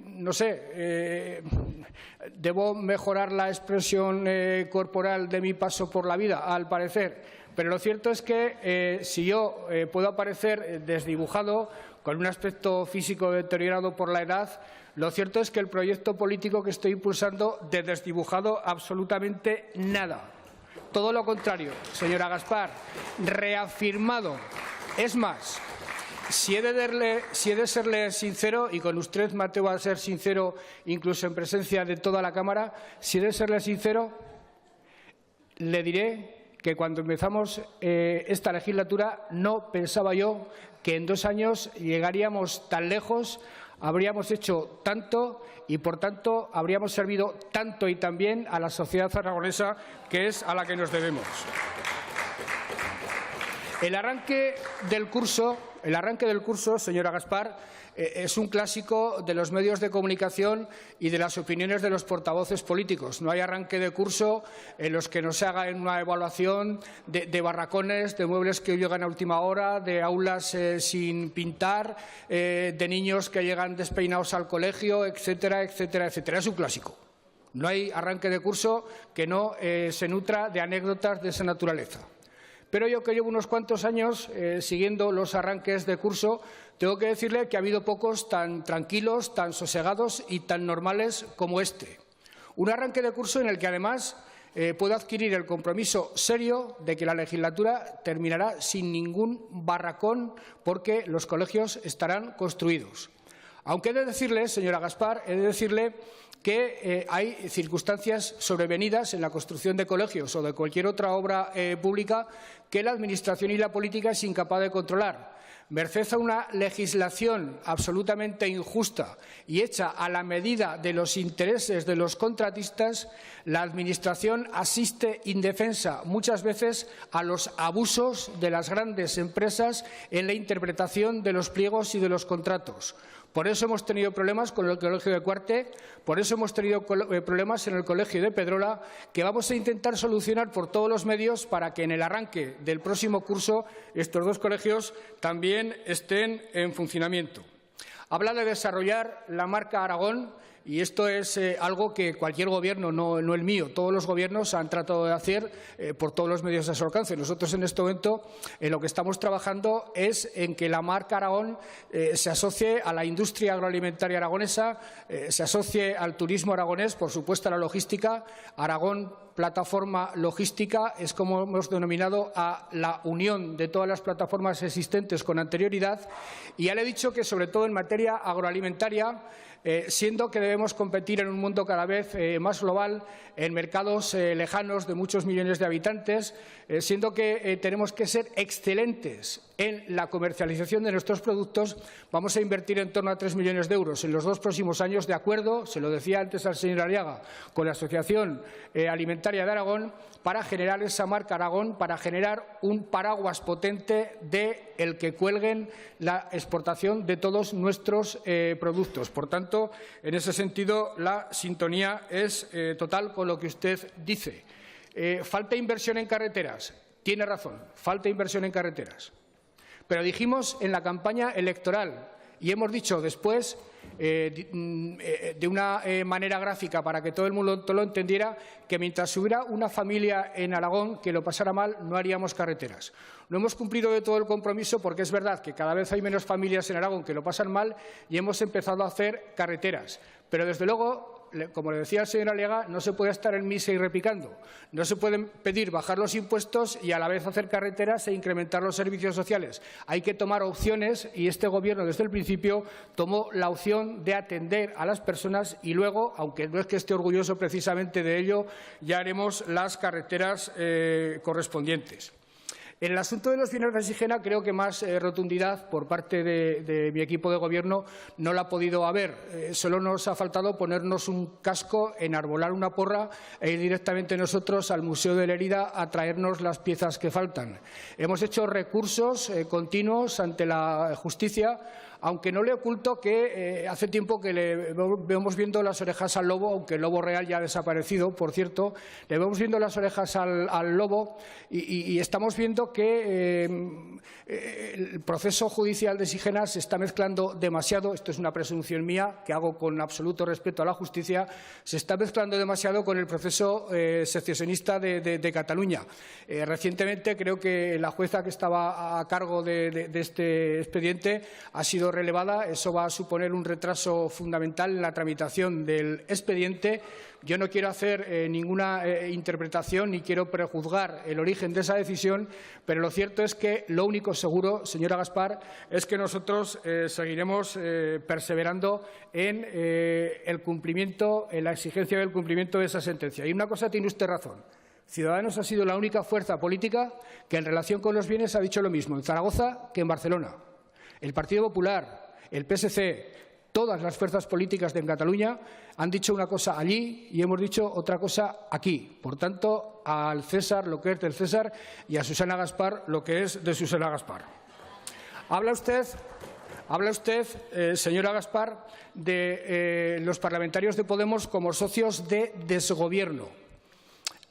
no sé, debo mejorar la expresión corporal de mi paso por la vida, al parecer. Pero lo cierto es que si yo puedo aparecer desdibujado, con un aspecto físico deteriorado por la edad, lo cierto es que el proyecto político que estoy impulsando de desdibujado absolutamente nada. Todo lo contrario, señora Gaspar, reafirmado. Es más, si he de serle sincero, y con usted me atrevo a ser sincero incluso en presencia de toda la Cámara, si he de serle sincero, le diré que cuando empezamos esta legislatura no pensaba yo que en 2 años llegaríamos tan lejos, habríamos hecho tanto y, por tanto, habríamos servido tanto y también a la sociedad aragonesa, que es a la que nos debemos. El arranque del curso, señora Gaspar, es un clásico de los medios de comunicación y de las opiniones de los portavoces políticos. No hay arranque de curso en los que no se haga una evaluación de barracones, de muebles que llegan a última hora, de aulas sin pintar, de niños que llegan despeinados al colegio, etcétera, etcétera, etcétera. Es un clásico. No hay arranque de curso que no se nutra de anécdotas de esa naturaleza. Pero yo, que llevo unos cuantos años siguiendo los arranques de curso, tengo que decirle que ha habido pocos tan tranquilos, tan sosegados y tan normales como este. Un arranque de curso en el que, además, puedo adquirir el compromiso serio de que la legislatura terminará sin ningún barracón porque los colegios estarán construidos. Aunque he de decirle, señora Gaspar, que hay circunstancias sobrevenidas en la construcción de colegios o de cualquier otra obra pública que la Administración y la política es incapaz de controlar. Merced a una legislación absolutamente injusta y hecha a la medida de los intereses de los contratistas, la Administración asiste indefensa muchas veces a los abusos de las grandes empresas en la interpretación de los pliegos y de los contratos. Por eso hemos tenido problemas con el Colegio de Cuarte, por eso hemos tenido problemas en el Colegio de Pedrola, que vamos a intentar solucionar por todos los medios para que en el arranque del próximo curso estos dos colegios también estén en funcionamiento. Habla de desarrollar la marca Aragón. Y esto es algo que cualquier gobierno, no el mío, todos los gobiernos han tratado de hacer por todos los medios a su alcance. Nosotros en este momento en lo que estamos trabajando es en que la marca Aragón se asocie a la industria agroalimentaria aragonesa, se asocie al turismo aragonés, por supuesto a la logística. Aragón Plataforma Logística es como hemos denominado a la unión de todas las plataformas existentes con anterioridad. Y ya le he dicho que, sobre todo en materia agroalimentaria, siendo que debemos competir en un mundo cada vez más global, en mercados lejanos de muchos millones de habitantes, siendo que tenemos que ser excelentes en la comercialización de nuestros productos, vamos a invertir en torno a 3 millones de euros en los 2 próximos años, de acuerdo, se lo decía antes al señor Arriaga, con la Asociación Alimentaria de Aragón, para generar esa marca Aragón, para generar un paraguas potente del que cuelguen la exportación de todos nuestros productos. Por tanto, en ese sentido, la sintonía es total con lo que usted dice. ¿Falta inversión en carreteras? Tiene razón, falta inversión en carreteras. Pero dijimos en la campaña electoral y hemos dicho después, de una manera gráfica para que todo el mundo lo entendiera, que mientras hubiera una familia en Aragón que lo pasara mal, no haríamos carreteras. No hemos cumplido de todo el compromiso porque es verdad que cada vez hay menos familias en Aragón que lo pasan mal y hemos empezado a hacer carreteras. Pero, desde luego, como le decía el señor Arriaga, no se puede estar en misa y repicando. No se pueden pedir bajar los impuestos y a la vez hacer carreteras e incrementar los servicios sociales. Hay que tomar opciones y este Gobierno desde el principio tomó la opción de atender a las personas y luego, aunque no es que esté orgulloso precisamente de ello, ya haremos las carreteras correspondientes. En el asunto de los bienes de Sigena creo que más rotundidad por parte de mi equipo de Gobierno no la ha podido haber. Solo nos ha faltado ponernos un casco, enarbolar una porra e ir directamente nosotros al Museo de Lérida a traernos las piezas que faltan. Hemos hecho recursos continuos ante la justicia, aunque no le oculto que hace tiempo que le vemos viendo las orejas al lobo, aunque el lobo real ya ha desaparecido, por cierto, le vemos viendo las orejas al lobo y estamos viendo que el proceso judicial de Sigena se está mezclando demasiado, esto es una presunción mía que hago con absoluto respeto a la justicia, se está mezclando demasiado con el proceso secesionista de Cataluña. Recientemente creo que la jueza que estaba a cargo de este expediente ha sido relevada. Eso va a suponer un retraso fundamental en la tramitación del expediente. Yo no quiero hacer ninguna interpretación ni quiero prejuzgar el origen de esa decisión, pero lo cierto es que lo único seguro, señora Gaspar, es que nosotros seguiremos perseverando en el cumplimiento, en la exigencia del cumplimiento de esa sentencia. Y una cosa tiene usted razón. Ciudadanos ha sido la única fuerza política que en relación con los bienes ha dicho lo mismo en Zaragoza que en Barcelona. El Partido Popular, el PSC, todas las fuerzas políticas de Cataluña han dicho una cosa allí y hemos dicho otra cosa aquí. Por tanto, al César lo que es del César y a Susana Gaspar lo que es de Susana Gaspar. Habla usted Habla usted, señora Gaspar, de los parlamentarios de Podemos como socios de desgobierno.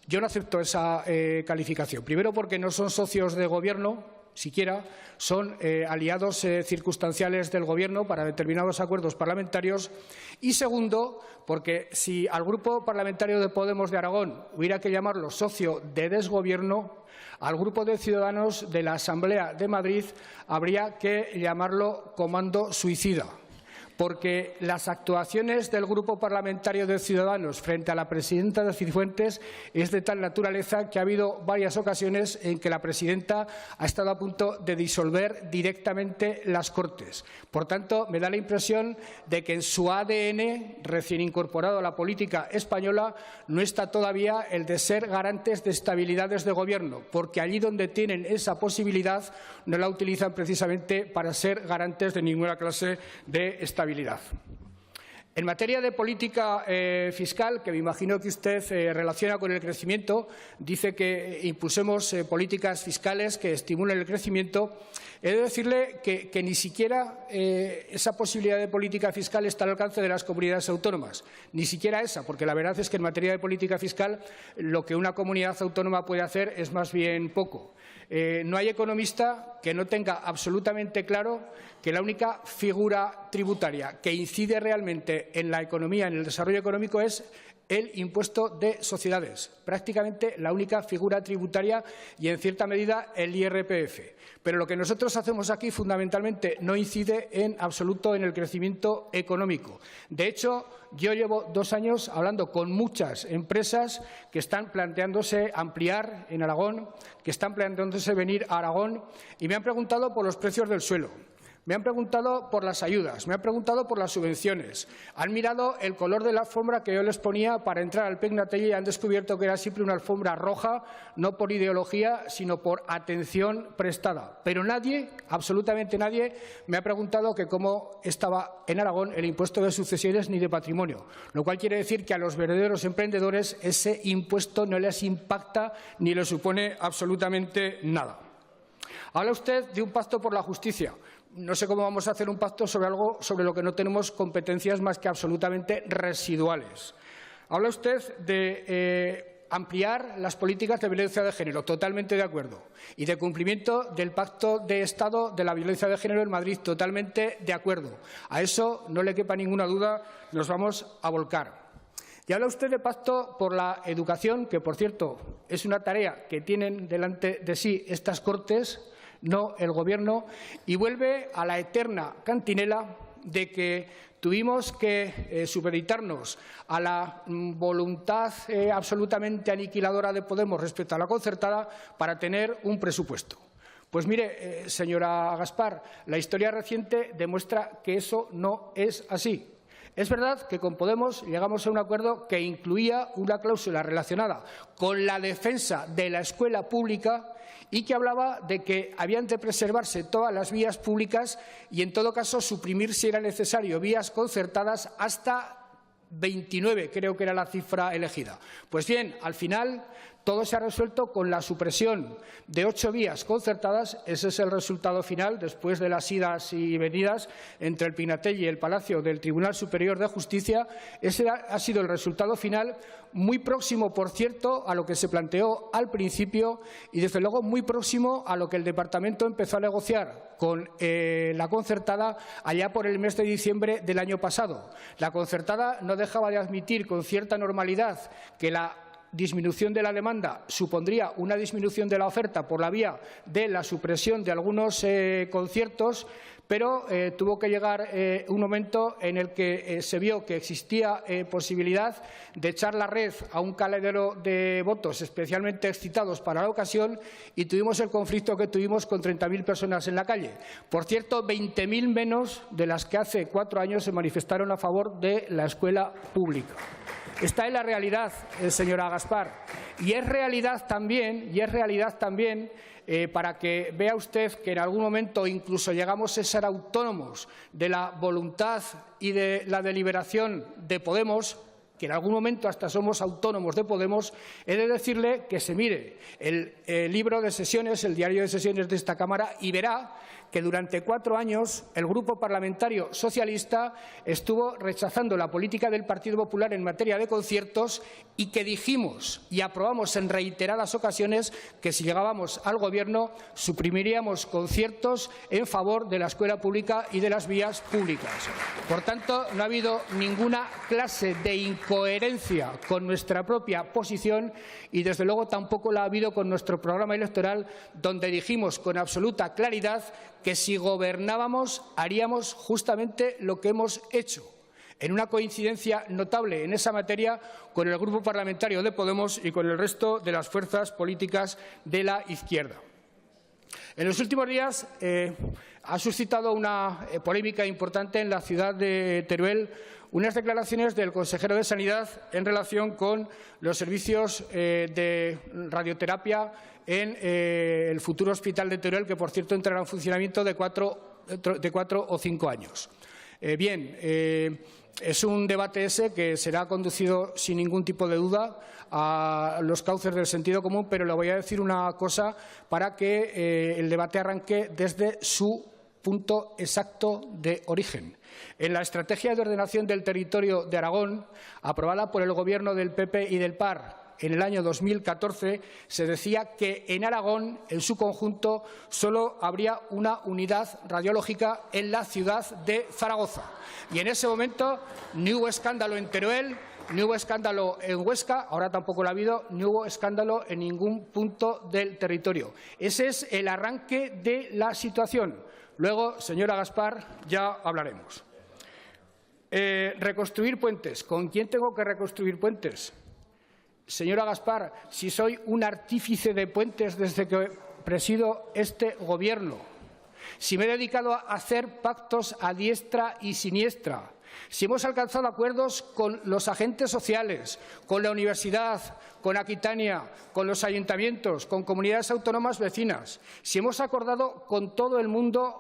Yo no acepto esa calificación. Primero, porque no son socios de gobierno, siquiera, son aliados circunstanciales del Gobierno para determinados acuerdos parlamentarios. Y segundo, porque si al Grupo Parlamentario de Podemos de Aragón hubiera que llamarlo socio de desgobierno, al Grupo de Ciudadanos de la Asamblea de Madrid habría que llamarlo comando suicida, porque las actuaciones del Grupo Parlamentario de Ciudadanos frente a la presidenta de Cifuentes es de tal naturaleza que ha habido varias ocasiones en que la presidenta ha estado a punto de disolver directamente las Cortes. Por tanto, me da la impresión de que en su ADN, recién incorporado a la política española, no está todavía el de ser garantes de estabilidad desde Gobierno, porque allí donde tienen esa posibilidad no la utilizan precisamente para ser garantes de ninguna clase de estabilidad. En materia de política fiscal, que me imagino que usted relaciona con el crecimiento, dice que impulsemos políticas fiscales que estimulen el crecimiento. He de decirle que ni siquiera esa posibilidad de política fiscal está al alcance de las comunidades autónomas. Ni siquiera esa, porque la verdad es que en materia de política fiscal lo que una comunidad autónoma puede hacer es más bien poco. No hay economista que no tenga absolutamente claro que la única figura tributaria que incide realmente en la economía, en el desarrollo económico, es el impuesto de sociedades, prácticamente la única figura tributaria y, en cierta medida, el IRPF. Pero lo que nosotros hacemos aquí, fundamentalmente, no incide en absoluto en el crecimiento económico. De hecho, yo llevo 2 años hablando con muchas empresas que están planteándose ampliar en Aragón, que están planteándose venir a Aragón y me han preguntado por los precios del suelo. Me han preguntado por las ayudas, me han preguntado por las subvenciones. Han mirado el color de la alfombra que yo les ponía para entrar al Pignatelli y han descubierto que era siempre una alfombra roja, no por ideología, sino por atención prestada. Pero nadie, absolutamente nadie, me ha preguntado que cómo estaba en Aragón el impuesto de sucesiones ni de patrimonio, lo cual quiere decir que a los verdaderos emprendedores ese impuesto no les impacta ni les supone absolutamente nada. Habla usted de un pacto por la justicia. No sé cómo vamos a hacer un pacto sobre algo sobre lo que no tenemos competencias más que absolutamente residuales. Habla usted de ampliar las políticas de violencia de género, totalmente de acuerdo. Y de cumplimiento del Pacto de Estado de la violencia de género en Madrid, totalmente de acuerdo. A eso no le quepa ninguna duda, nos vamos a volcar. Y habla usted de pacto por la educación, que, por cierto, es una tarea que tienen delante de sí estas Cortes, no el Gobierno, y vuelve a la eterna cantinela de que tuvimos que supeditarnos a la voluntad absolutamente aniquiladora de Podemos respecto a la concertada para tener un presupuesto. Pues mire, señora Gaspar, la historia reciente demuestra que eso no es así. Es verdad que con Podemos llegamos a un acuerdo que incluía una cláusula relacionada con la defensa de la escuela pública y que hablaba de que habían de preservarse todas las vías públicas y, en todo caso, suprimir, si era necesario, vías concertadas hasta 29, creo que era la cifra elegida. Pues bien, al final todo se ha resuelto con la supresión de 8 vías concertadas. Ese es el resultado final, después de las idas y venidas entre el Pignatelli y el Palacio del Tribunal Superior de Justicia. Ese ha sido el resultado final, muy próximo, por cierto, a lo que se planteó al principio y, desde luego, muy próximo a lo que el Departamento empezó a negociar con la concertada allá por el mes de diciembre del año pasado. La concertada no dejaba de admitir con cierta normalidad que la disminución de la demanda supondría una disminución de la oferta por la vía de la supresión de algunos conciertos, pero tuvo que llegar un momento en el que se vio que existía posibilidad de echar la red a un caladero de votos especialmente excitados para la ocasión y tuvimos el conflicto que tuvimos con 30.000 personas en la calle. Por cierto, 20.000 menos de las que hace 4 años se manifestaron a favor de la escuela pública. Esta es la realidad, señora Gaspar. Y es realidad también, para que vea usted que en algún momento incluso llegamos a ser autónomos de la voluntad y de la deliberación de Podemos, que en algún momento hasta somos autónomos de Podemos. He de decirle que se mire el libro de sesiones, el diario de sesiones de esta Cámara, y verá que durante 4 años el Grupo Parlamentario Socialista estuvo rechazando la política del Partido Popular en materia de conciertos y que dijimos y aprobamos en reiteradas ocasiones que si llegábamos al Gobierno suprimiríamos conciertos en favor de la escuela pública y de las vías públicas. Por tanto, no ha habido ninguna clase de incoherencia con nuestra propia posición y, desde luego, tampoco la ha habido con nuestro programa electoral, donde dijimos con absoluta claridad que si gobernábamos haríamos justamente lo que hemos hecho, en una coincidencia notable en esa materia con el Grupo Parlamentario de Podemos y con el resto de las fuerzas políticas de la izquierda. En los últimos días ha suscitado una polémica importante en la ciudad de Teruel unas declaraciones del consejero de Sanidad en relación con los servicios de radioterapia en el futuro hospital de Teruel, que, por cierto, entrará en funcionamiento de 4 o 5 años. Es un debate ese que será conducido sin ningún tipo de duda a los cauces del sentido común, pero le voy a decir una cosa para que el debate arranque desde su punto exacto de origen. En la Estrategia de Ordenación del Territorio de Aragón, aprobada por el Gobierno del PP y del PAR en el año 2014, se decía que en Aragón, en su conjunto, solo habría una unidad radiológica en la ciudad de Zaragoza. Y en ese momento ni hubo escándalo en Teruel, ni hubo escándalo en Huesca, ahora tampoco lo ha habido, ni hubo escándalo en ningún punto del territorio. Ese es el arranque de la situación. Luego, señora Gaspar, ya hablaremos. Reconstruir puentes. ¿Con quién tengo que reconstruir puentes? Señora Gaspar, si soy un artífice de puentes desde que presido este Gobierno, si me he dedicado a hacer pactos a diestra y siniestra, si hemos alcanzado acuerdos con los agentes sociales, con la universidad, con Aquitania, con los ayuntamientos, con comunidades autónomas vecinas, si hemos acordado con todo el mundo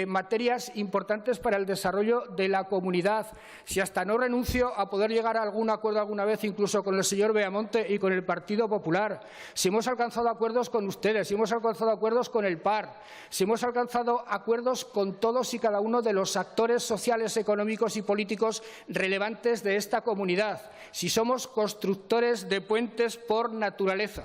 materias importantes para el desarrollo de la comunidad, si hasta no renuncio a poder llegar a algún acuerdo alguna vez incluso con el señor Beamonte y con el Partido Popular, si hemos alcanzado acuerdos con ustedes, si hemos alcanzado acuerdos con el PAR, si hemos alcanzado acuerdos con todos y cada uno de los actores sociales, económicos y políticos relevantes de esta comunidad, si somos constructores de puentes por naturaleza.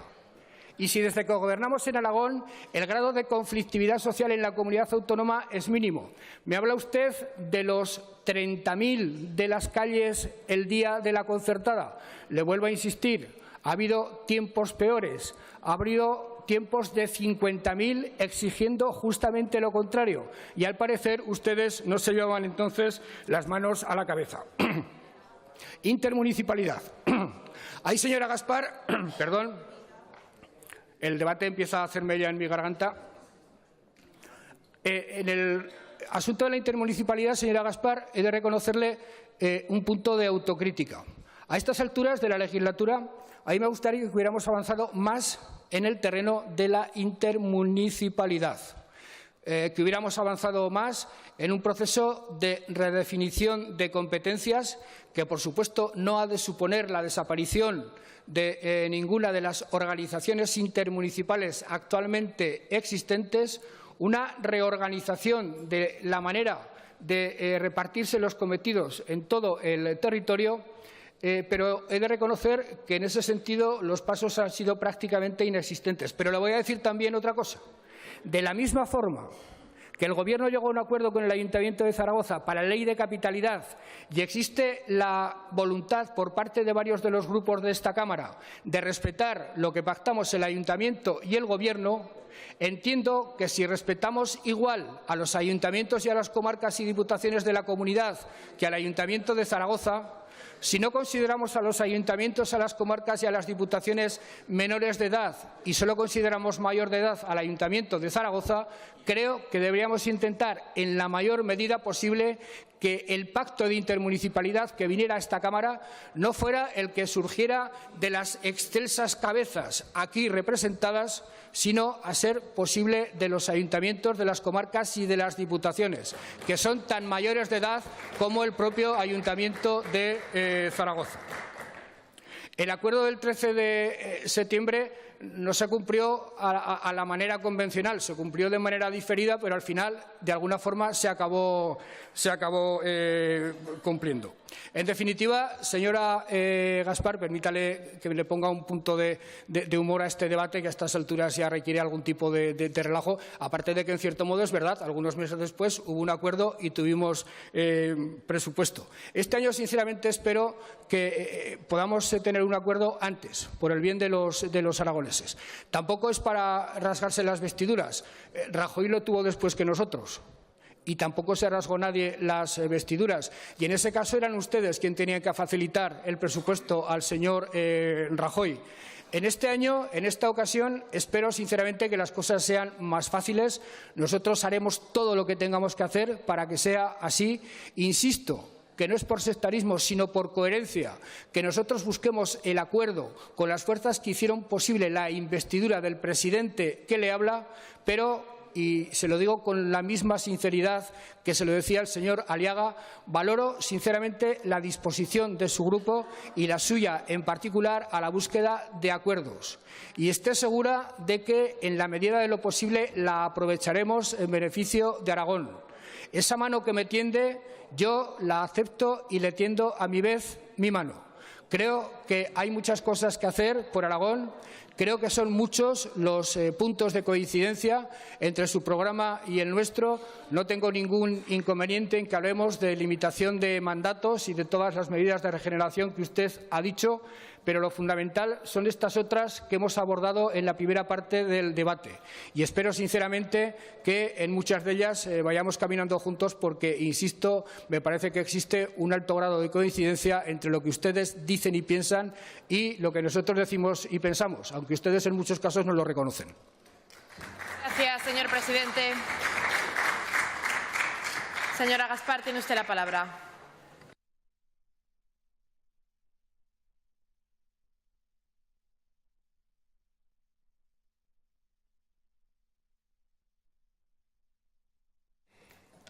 Y si desde que gobernamos en Aragón el grado de conflictividad social en la comunidad autónoma es mínimo. Me habla usted de los 30.000 de las calles el día de la concertada. Le vuelvo a insistir, ha habido tiempos peores, ha habido tiempos de 50.000 exigiendo justamente lo contrario. Y al parecer ustedes no se llevaban entonces las manos a la cabeza. Intermunicipalidad. Ahí, señora Gaspar, perdón. El debate empieza a hacerme ya en mi garganta. En el asunto de la intermunicipalidad, señora Gaspar, he de reconocerle un punto de autocrítica. A estas alturas de la legislatura, a mí me gustaría que hubiéramos avanzado más en el terreno de la intermunicipalidad, que hubiéramos avanzado más en un proceso de redefinición de competencias que, por supuesto, no ha de suponer la desaparición de ninguna de las organizaciones intermunicipales actualmente existentes, una reorganización de la manera de repartirse los cometidos en todo el territorio, pero he de reconocer que en ese sentido los pasos han sido prácticamente inexistentes. Pero le voy a decir también otra cosa. De la misma forma que el Gobierno llegó a un acuerdo con el Ayuntamiento de Zaragoza para la Ley de Capitalidad y existe la voluntad por parte de varios de los grupos de esta Cámara de respetar lo que pactamos el Ayuntamiento y el Gobierno, entiendo que si respetamos igual a los ayuntamientos y a las comarcas y diputaciones de la comunidad que al Ayuntamiento de Zaragoza, si no consideramos a los ayuntamientos, a las comarcas y a las diputaciones menores de edad y solo consideramos mayor de edad al Ayuntamiento de Zaragoza, creo que deberíamos intentar, en la mayor medida posible, que el pacto de intermunicipalidad que viniera a esta Cámara no fuera el que surgiera de las excelsas cabezas aquí representadas, sino a ser posible de los ayuntamientos, de las comarcas y de las diputaciones, que son tan mayores de edad como el propio Ayuntamiento de Zaragoza. El acuerdo del 13 de septiembre no se cumplió a la manera convencional, se cumplió de manera diferida, pero al final, de alguna forma, se acabó cumpliendo. En definitiva, señora Gaspar, permítale que le ponga un punto de humor a este debate, que a estas alturas ya requiere algún tipo de relajo, aparte de que, en cierto modo, es verdad, algunos meses después hubo un acuerdo y tuvimos presupuesto. Este año, sinceramente, espero que podamos tener un acuerdo antes, por el bien de los aragoneses. Tampoco es para rasgarse las vestiduras. Rajoy lo tuvo después que nosotros. Y tampoco se rasgó nadie las vestiduras. Y en ese caso eran ustedes quienes tenían que facilitar el presupuesto al señor Rajoy. En este año, en esta ocasión, espero sinceramente que las cosas sean más fáciles. Nosotros haremos todo lo que tengamos que hacer para que sea así. Insisto, que no es por sectarismo, sino por coherencia, que nosotros busquemos el acuerdo con las fuerzas que hicieron posible la investidura del presidente que le habla, pero, y se lo digo con la misma sinceridad que se lo decía el señor Aliaga, valoro sinceramente la disposición de su grupo y la suya en particular a la búsqueda de acuerdos. Y esté segura de que, en la medida de lo posible, la aprovecharemos en beneficio de Aragón. Esa mano que me tiende, yo la acepto y le tiendo a mi vez mi mano. Creo que hay muchas cosas que hacer por Aragón. Creo que son muchos los puntos de coincidencia entre su programa y el nuestro. No tengo ningún inconveniente en que hablemos de limitación de mandatos y de todas las medidas de regeneración que usted ha dicho, pero lo fundamental son estas otras que hemos abordado en la primera parte del debate. Y espero sinceramente que en muchas de ellas vayamos caminando juntos porque, insisto, me parece que existe un alto grado de coincidencia entre lo que ustedes dicen y piensan y lo que nosotros decimos y pensamos, aunque ustedes en muchos casos no lo reconocen. Gracias, señor presidente. Señora Gaspar, tiene usted la palabra.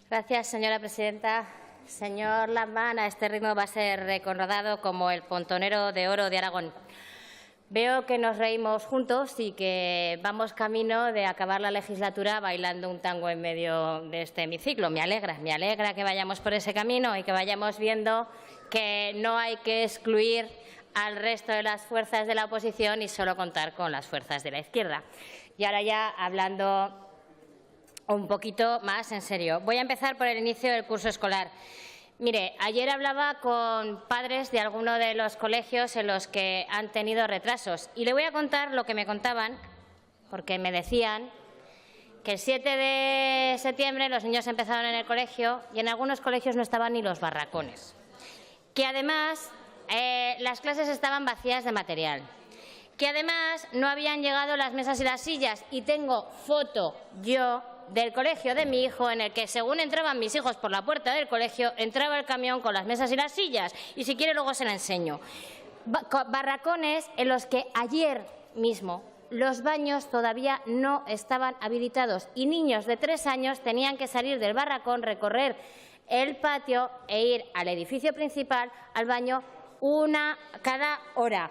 Gracias, señora presidenta. Señor Lamán, a este ritmo va a ser recordado como el pontonero de oro de Aragón. Veo que nos reímos juntos y que vamos camino de acabar la legislatura bailando un tango en medio de este hemiciclo. Me alegra que vayamos por ese camino y que vayamos viendo que no hay que excluir al resto de las fuerzas de la oposición y solo contar con las fuerzas de la izquierda. Y ahora ya hablando un poquito más en serio. Voy a empezar por el inicio del curso escolar. Mire, ayer hablaba con padres de alguno de los colegios en los que han tenido retrasos y le voy a contar lo que me contaban, porque me decían que el 7 de septiembre los niños empezaron en el colegio y en algunos colegios no estaban ni los barracones, que además las clases estaban vacías de material, que además no habían llegado las mesas y las sillas, y tengo foto yo del colegio de mi hijo en el que, según entraban mis hijos por la puerta del colegio, entraba el camión con las mesas y las sillas, y si quiere luego se la enseño. Barracones en los que ayer mismo los baños todavía no estaban habilitados y niños de 3 años tenían que salir del barracón, recorrer el patio e ir al edificio principal al baño una cada hora.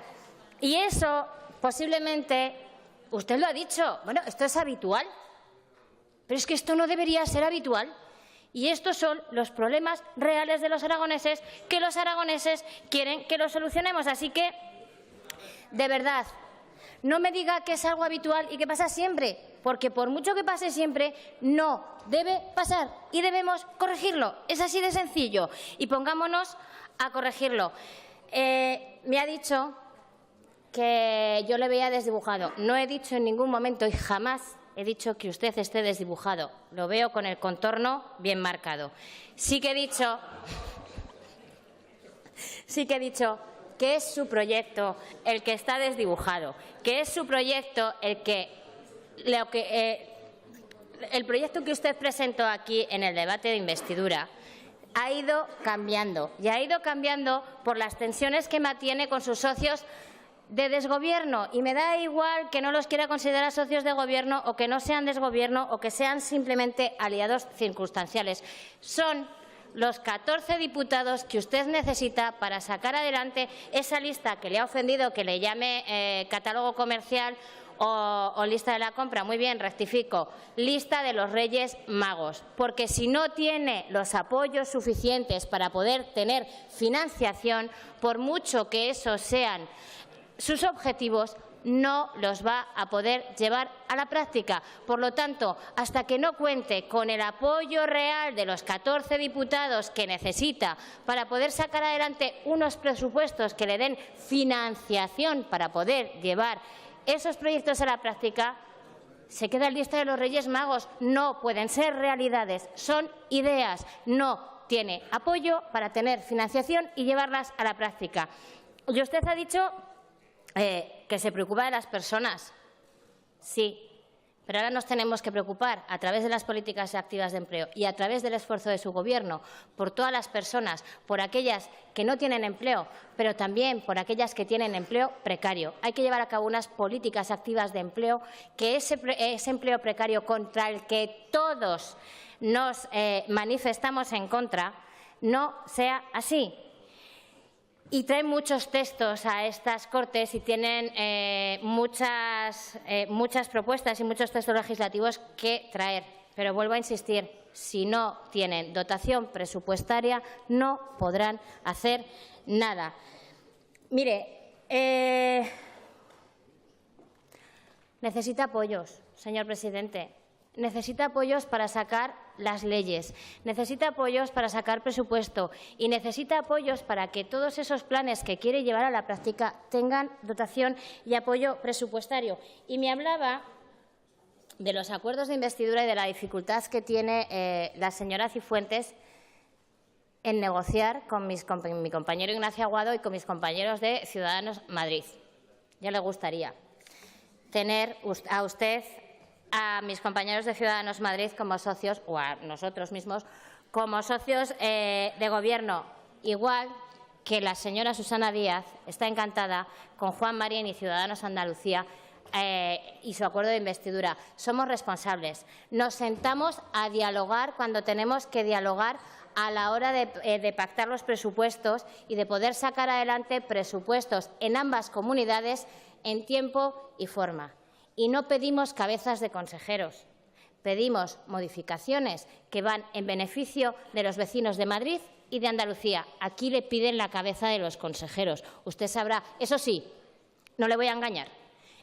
Y eso posiblemente, usted lo ha dicho, bueno, esto es habitual. Pero es que esto no debería ser habitual. Y estos son los problemas reales de los aragoneses, que los aragoneses quieren que los solucionemos. Así que, de verdad, no me diga que es algo habitual y que pasa siempre, porque por mucho que pase siempre, no debe pasar y debemos corregirlo. Es así de sencillo. Y pongámonos a corregirlo. Me ha dicho que yo le veía desdibujado. No he dicho en ningún momento y jamás he dicho que usted esté desdibujado. Lo veo con el contorno bien marcado. Sí que he dicho que es su proyecto el que está desdibujado, que es su proyecto el proyecto que usted presentó aquí en el debate de investidura ha ido cambiando, y ha ido cambiando por las tensiones que mantiene con sus socios de desgobierno, y me da igual que no los quiera considerar socios de gobierno o que no sean desgobierno o que sean simplemente aliados circunstanciales. Son los 14 diputados que usted necesita para sacar adelante esa lista que le ha ofendido que le llame catálogo comercial o lista de la compra. Muy bien, rectifico. Lista de los Reyes Magos. Porque si no tiene los apoyos suficientes para poder tener financiación, por mucho que esos sean sus objetivos, no los va a poder llevar a la práctica. Por lo tanto, hasta que no cuente con el apoyo real de los 14 diputados que necesita para poder sacar adelante unos presupuestos que le den financiación para poder llevar esos proyectos a la práctica, se queda en lista de los Reyes Magos. No pueden ser realidades, son ideas. No tiene apoyo para tener financiación y llevarlas a la práctica. Y usted ha dicho que se preocupa de las personas. Sí, pero ahora nos tenemos que preocupar, a través de las políticas activas de empleo y a través del esfuerzo de su Gobierno, por todas las personas, por aquellas que no tienen empleo, pero también por aquellas que tienen empleo precario. Hay que llevar a cabo unas políticas activas de empleo, que ese empleo precario contra el que todos nos manifestamos en contra no sea así. Y traen muchos textos a estas Cortes y tienen muchas propuestas y muchos textos legislativos que traer. Pero vuelvo a insistir, si no tienen dotación presupuestaria no podrán hacer nada. Mire, necesita apoyos, señor presidente. Necesita apoyos para sacar las leyes, necesita apoyos para sacar presupuesto y necesita apoyos para que todos esos planes que quiere llevar a la práctica tengan dotación y apoyo presupuestario. Y me hablaba de los acuerdos de investidura y de la dificultad que tiene la señora Cifuentes en negociar con mi compañero Ignacio Aguado y con mis compañeros de Ciudadanos Madrid. Ya le gustaría tener a usted, a mis compañeros de Ciudadanos Madrid como socios, o a nosotros mismos como socios de Gobierno, igual que la señora Susana Díaz está encantada con Juan Marín y Ciudadanos Andalucía y su acuerdo de investidura. Somos responsables. Nos sentamos a dialogar cuando tenemos que dialogar a la hora de pactar los presupuestos y de poder sacar adelante presupuestos en ambas comunidades en tiempo y forma. Y no pedimos cabezas de consejeros, pedimos modificaciones que van en beneficio de los vecinos de Madrid y de Andalucía. Aquí le piden la cabeza de los consejeros. Usted sabrá, eso sí, no le voy a engañar.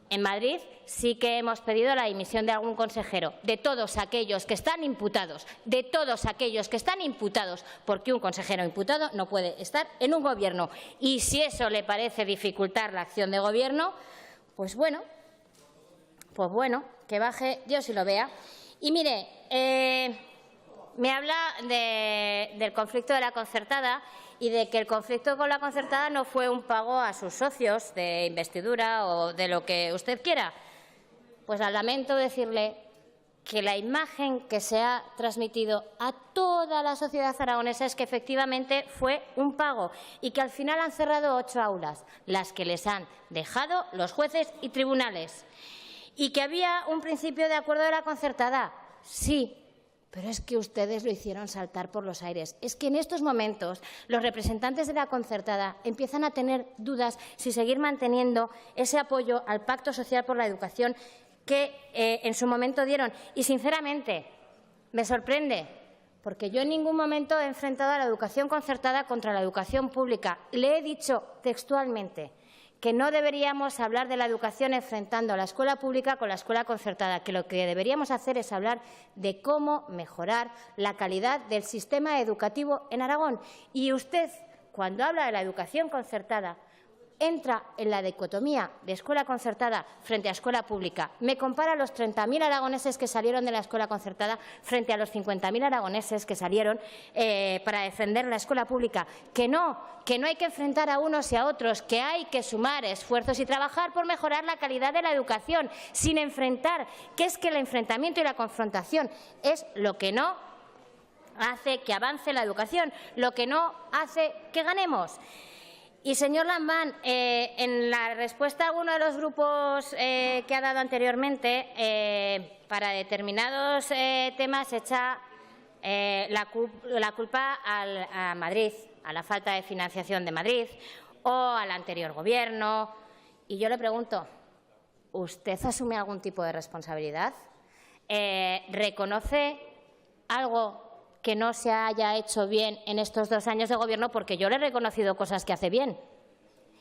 En Madrid sí que hemos pedido la dimisión de algún consejero, de todos aquellos que están imputados, porque un consejero imputado no puede estar en un Gobierno. Y si eso le parece dificultar la acción de Gobierno, pues bueno, que baje Dios y lo vea. Y mire, me habla del conflicto de la concertada y de que el conflicto con la concertada no fue un pago a sus socios de investidura o de lo que usted quiera. Pues lamento decirle que la imagen que se ha transmitido a toda la sociedad aragonesa es que efectivamente fue un pago y que al final han cerrado 8 aulas, las que les han dejado los jueces y tribunales. Y que había un principio de acuerdo de la concertada. Sí, pero es que ustedes lo hicieron saltar por los aires. Es que en estos momentos los representantes de la concertada empiezan a tener dudas si seguir manteniendo ese apoyo al Pacto Social por la Educación que en su momento dieron. Y, sinceramente, me sorprende, porque yo en ningún momento he enfrentado a la educación concertada contra la educación pública. Le he dicho textualmente que no deberíamos hablar de la educación enfrentando a la escuela pública con la escuela concertada, que lo que deberíamos hacer es hablar de cómo mejorar la calidad del sistema educativo en Aragón. Y usted, cuando habla de la educación concertada, entra en la dicotomía de escuela concertada frente a escuela pública. Me compara los 30.000 aragoneses que salieron de la escuela concertada frente a los 50.000 aragoneses que salieron para defender la escuela pública. Que no hay que enfrentar a unos y a otros, que hay que sumar esfuerzos y trabajar por mejorar la calidad de la educación, sin enfrentar, que es que el enfrentamiento y la confrontación es lo que no hace que avance la educación, lo que no hace que ganemos. Y, señor Lambán, en la respuesta a uno de los grupos que ha dado anteriormente, para determinados temas echa la culpa a Madrid, a la falta de financiación de Madrid o al anterior Gobierno. Y yo le pregunto, ¿usted asume algún tipo de responsabilidad? ¿Reconoce algo que no se haya hecho bien en estos 2 años de Gobierno? Porque yo le he reconocido cosas que hace bien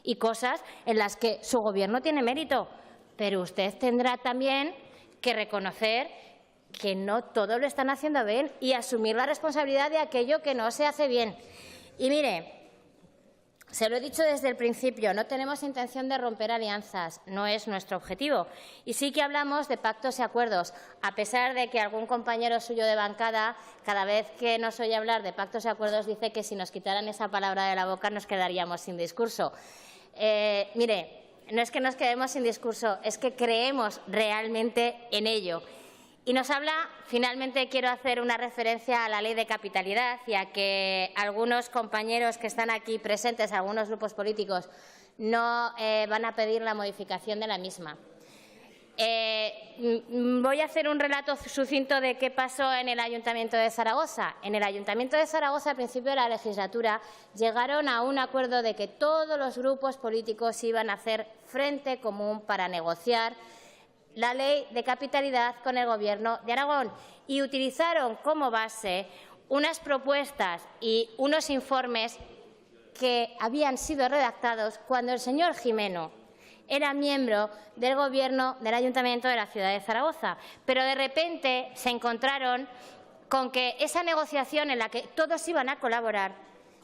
y cosas en las que su Gobierno tiene mérito, pero usted tendrá también que reconocer que no todo lo están haciendo bien y asumir la responsabilidad de aquello que no se hace bien. Y mire, se lo he dicho desde el principio, no tenemos intención de romper alianzas, no es nuestro objetivo. Y sí que hablamos de pactos y acuerdos, a pesar de que algún compañero suyo de bancada, cada vez que nos oye hablar de pactos y acuerdos, dice que si nos quitaran esa palabra de la boca nos quedaríamos sin discurso. Mire, no es que nos quedemos sin discurso, es que creemos realmente en ello. Y nos habla, finalmente quiero hacer una referencia a la ley de capitalidad y a que algunos compañeros que están aquí presentes, algunos grupos políticos, no van a pedir la modificación de la misma. Voy a hacer un relato sucinto de qué pasó en el Ayuntamiento de Zaragoza. En el Ayuntamiento de Zaragoza, al principio de la legislatura, llegaron a un acuerdo de que todos los grupos políticos iban a hacer frente común para negociar la ley de capitalidad con el Gobierno de Aragón y utilizaron como base unas propuestas y unos informes que habían sido redactados cuando el señor Gimeno era miembro del Gobierno del Ayuntamiento de la ciudad de Zaragoza. Pero de repente se encontraron con que esa negociación en la que todos iban a colaborar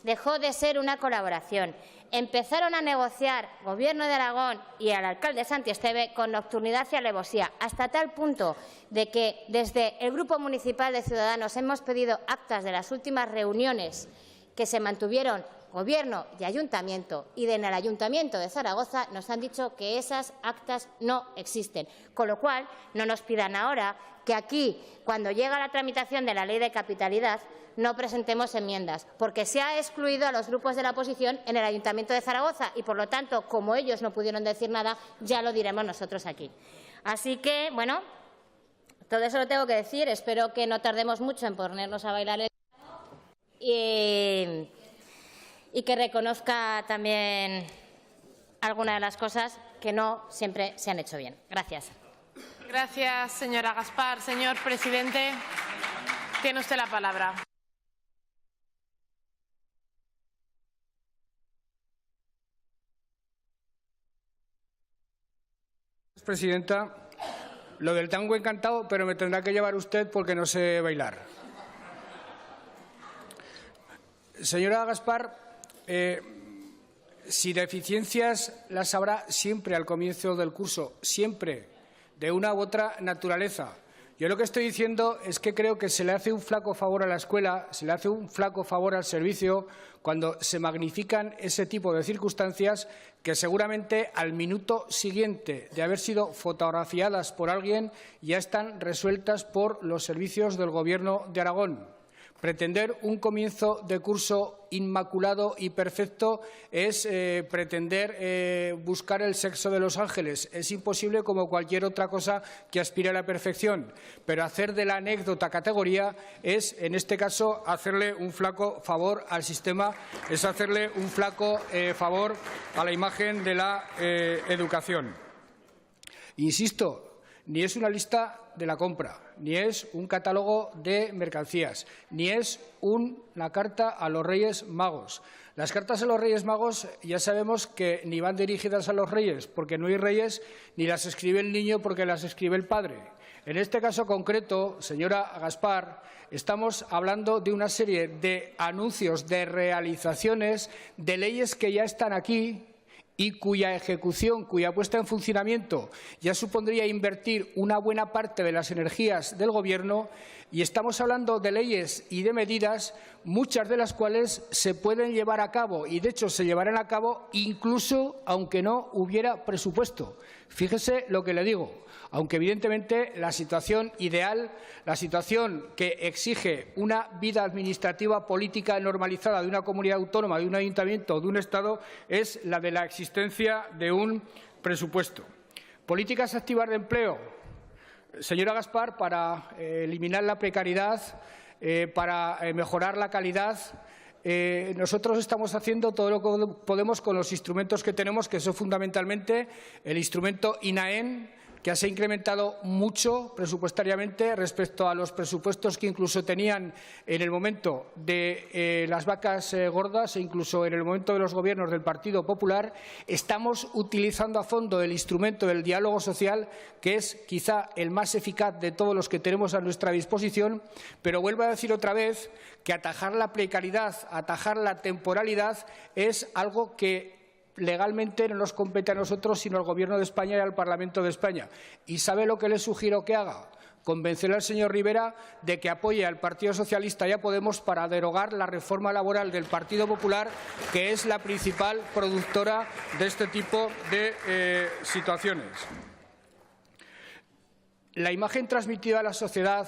dejó de ser una colaboración. Empezaron a negociar Gobierno de Aragón y el alcalde Santi Esteve con nocturnidad y alevosía, hasta tal punto de que desde el Grupo Municipal de Ciudadanos hemos pedido actas de las últimas reuniones que se mantuvieron Gobierno y Ayuntamiento, y en el Ayuntamiento de Zaragoza nos han dicho que esas actas no existen. Con lo cual, no nos pidan ahora que aquí, cuando llega la tramitación de la ley de capitalidad, no presentemos enmiendas, porque se ha excluido a los grupos de la oposición en el Ayuntamiento de Zaragoza y, por lo tanto, como ellos no pudieron decir nada, ya lo diremos nosotros aquí. Así que, bueno, todo eso lo tengo que decir. Espero que no tardemos mucho en ponernos a bailar y que reconozca también algunas de las cosas que no siempre se han hecho bien. Gracias. Gracias, señora Gaspar. Señor presidente, tiene usted la palabra. Presidenta, lo del tango encantado, pero me tendrá que llevar usted porque no sé bailar. Señora Gaspar, si deficiencias las habrá siempre al comienzo del curso, siempre, de una u otra naturaleza. Yo lo que estoy diciendo es que creo que se le hace un flaco favor a la escuela, se le hace un flaco favor al servicio cuando se magnifican ese tipo de circunstancias que seguramente al minuto siguiente de haber sido fotografiadas por alguien ya están resueltas por los servicios del Gobierno de Aragón. Pretender un comienzo de curso inmaculado y perfecto es pretender buscar el sexo de los ángeles. Es imposible como cualquier otra cosa que aspire a la perfección. Pero hacer de la anécdota categoría es, en este caso, hacerle un flaco favor al sistema, es hacerle un flaco favor a la imagen de la educación. Insisto, ni es una lista de la compra, ni es un catálogo de mercancías, ni es una carta a los Reyes Magos. Las cartas a los Reyes Magos ya sabemos que ni van dirigidas a los reyes porque no hay reyes, ni las escribe el niño porque las escribe el padre. En este caso concreto, señora Gaspar, estamos hablando de una serie de anuncios, de realizaciones, de leyes que ya están aquí y cuya ejecución, cuya puesta en funcionamiento ya supondría invertir una buena parte de las energías del Gobierno, y estamos hablando de leyes y de medidas, muchas de las cuales se pueden llevar a cabo y, de hecho, se llevarán a cabo incluso aunque no hubiera presupuesto. Fíjese lo que le digo. Aunque, evidentemente, la situación ideal, la situación que exige una vida administrativa política normalizada de una comunidad autónoma, de un ayuntamiento, de un Estado, es la de la existencia de un presupuesto. Políticas activas de empleo. Señora Gaspar, para eliminar la precariedad, para mejorar la calidad, nosotros estamos haciendo todo lo que podemos con los instrumentos que tenemos, que son fundamentalmente el instrumento INAEN, que se ha incrementado mucho presupuestariamente respecto a los presupuestos que incluso tenían en el momento de las vacas gordas e incluso en el momento de los gobiernos del Partido Popular. Estamos utilizando a fondo el instrumento del diálogo social, que es quizá el más eficaz de todos los que tenemos a nuestra disposición, pero vuelvo a decir otra vez que atajar la precariedad, atajar la temporalidad es algo que legalmente no nos compete a nosotros, sino al Gobierno de España y al Parlamento de España. ¿Y sabe lo que le sugiero que haga? Convencer al señor Rivera de que apoye al Partido Socialista y a Podemos para derogar la reforma laboral del Partido Popular, que es la principal productora de este tipo de situaciones. La imagen transmitida a la sociedad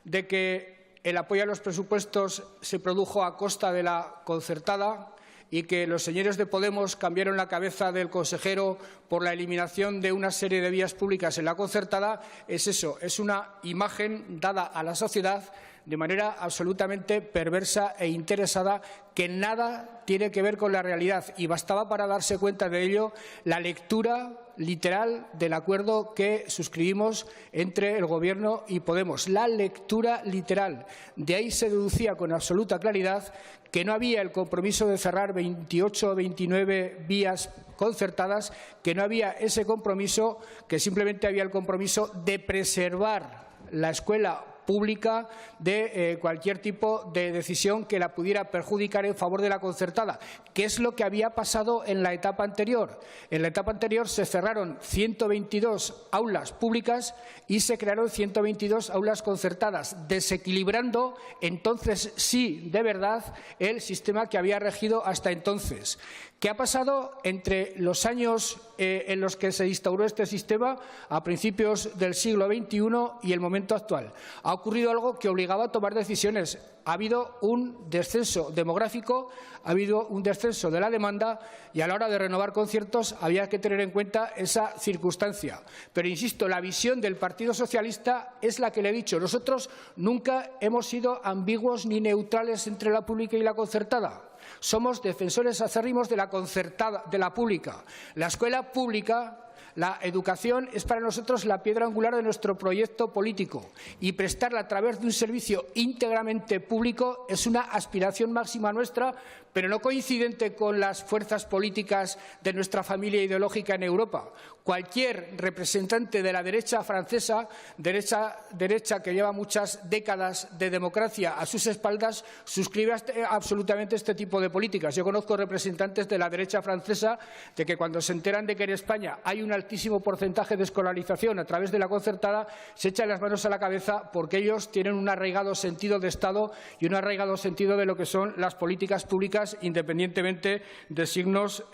de que el apoyo a los presupuestos se produjo a costa de la concertada y que los señores de Podemos cambiaron la cabeza del consejero por la eliminación de una serie de vías públicas en la concertada, es eso, es una imagen dada a la sociedad de manera absolutamente perversa e interesada, que nada tiene que ver con la realidad. Y bastaba para darse cuenta de ello la lectura literal del acuerdo que suscribimos entre el Gobierno y Podemos. La lectura literal. De ahí se deducía con absoluta claridad que no había el compromiso de cerrar 28 o 29 vías concertadas, que no había ese compromiso, que simplemente había el compromiso de preservar la escuela pública de cualquier tipo de decisión que la pudiera perjudicar en favor de la concertada, que es lo que había pasado en la etapa anterior. En la etapa anterior se cerraron 122 aulas públicas y se crearon 122 aulas concertadas, desequilibrando entonces sí, de verdad, el sistema que había regido hasta entonces. ¿Qué ha pasado entre los años en los que se instauró este sistema, a principios del siglo XXI, y el momento actual? Ha ocurrido algo que obligaba a tomar decisiones. Ha habido un descenso demográfico, ha habido un descenso de la demanda y a la hora de renovar conciertos había que tener en cuenta esa circunstancia. Pero, insisto, la visión del Partido Socialista es la que le he dicho. Nosotros nunca hemos sido ambiguos ni neutrales entre la pública y la concertada. Somos defensores acérrimos de la concertada, de la pública. La escuela pública, la educación, es para nosotros la piedra angular de nuestro proyecto político, y prestarla a través de un servicio íntegramente público es una aspiración máxima nuestra, pero no coincidente con las fuerzas políticas de nuestra familia ideológica en Europa. Cualquier representante de la derecha francesa, derecha que lleva muchas décadas de democracia a sus espaldas, suscribe absolutamente este tipo de políticas. Yo conozco representantes de la derecha francesa de que cuando se enteran de que en España hay un altísimo porcentaje de escolarización a través de la concertada, se echan las manos a la cabeza porque ellos tienen un arraigado sentido de Estado y un arraigado sentido de lo que son las políticas públicas, independientemente de signos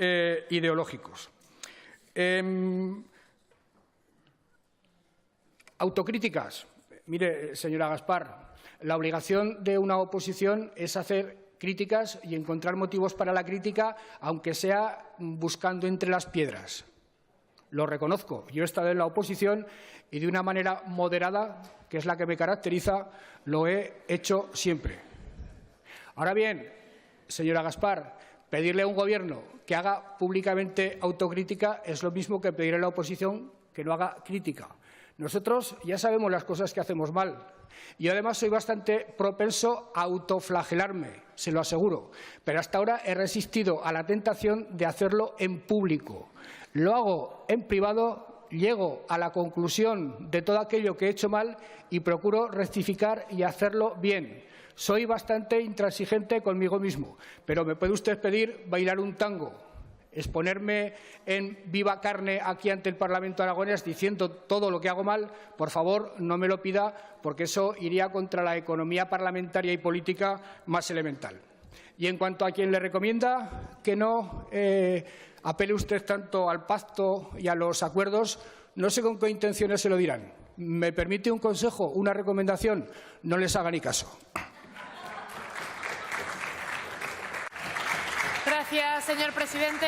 ideológicos. Autocríticas. Mire, señora Gaspar, la obligación de una oposición es hacer críticas y encontrar motivos para la crítica, aunque sea buscando entre las piedras. Lo reconozco. Yo he estado en la oposición y de una manera moderada, que es la que me caracteriza, lo he hecho siempre. Ahora bien, señora Gaspar, pedirle a un Gobierno que haga públicamente autocrítica es lo mismo que pedirle a la oposición que no haga crítica. Nosotros ya sabemos las cosas que hacemos mal. Yo, además, soy bastante propenso a autoflagelarme, se lo aseguro. Pero hasta ahora he resistido a la tentación de hacerlo en público. Lo hago en privado, llego a la conclusión de todo aquello que he hecho mal y procuro rectificar y hacerlo bien. Soy bastante intransigente conmigo mismo, pero me puede usted pedir bailar un tango, exponerme en viva carne aquí ante el Parlamento aragonés diciendo todo lo que hago mal. Por favor, no me lo pida, porque eso iría contra la economía parlamentaria y política más elemental. Y en cuanto a quien le recomienda que no apele usted tanto al pacto y a los acuerdos, no sé con qué intenciones se lo dirán. ¿Me permite un consejo, una recomendación? No les haga ni caso. Gracias, señor presidente.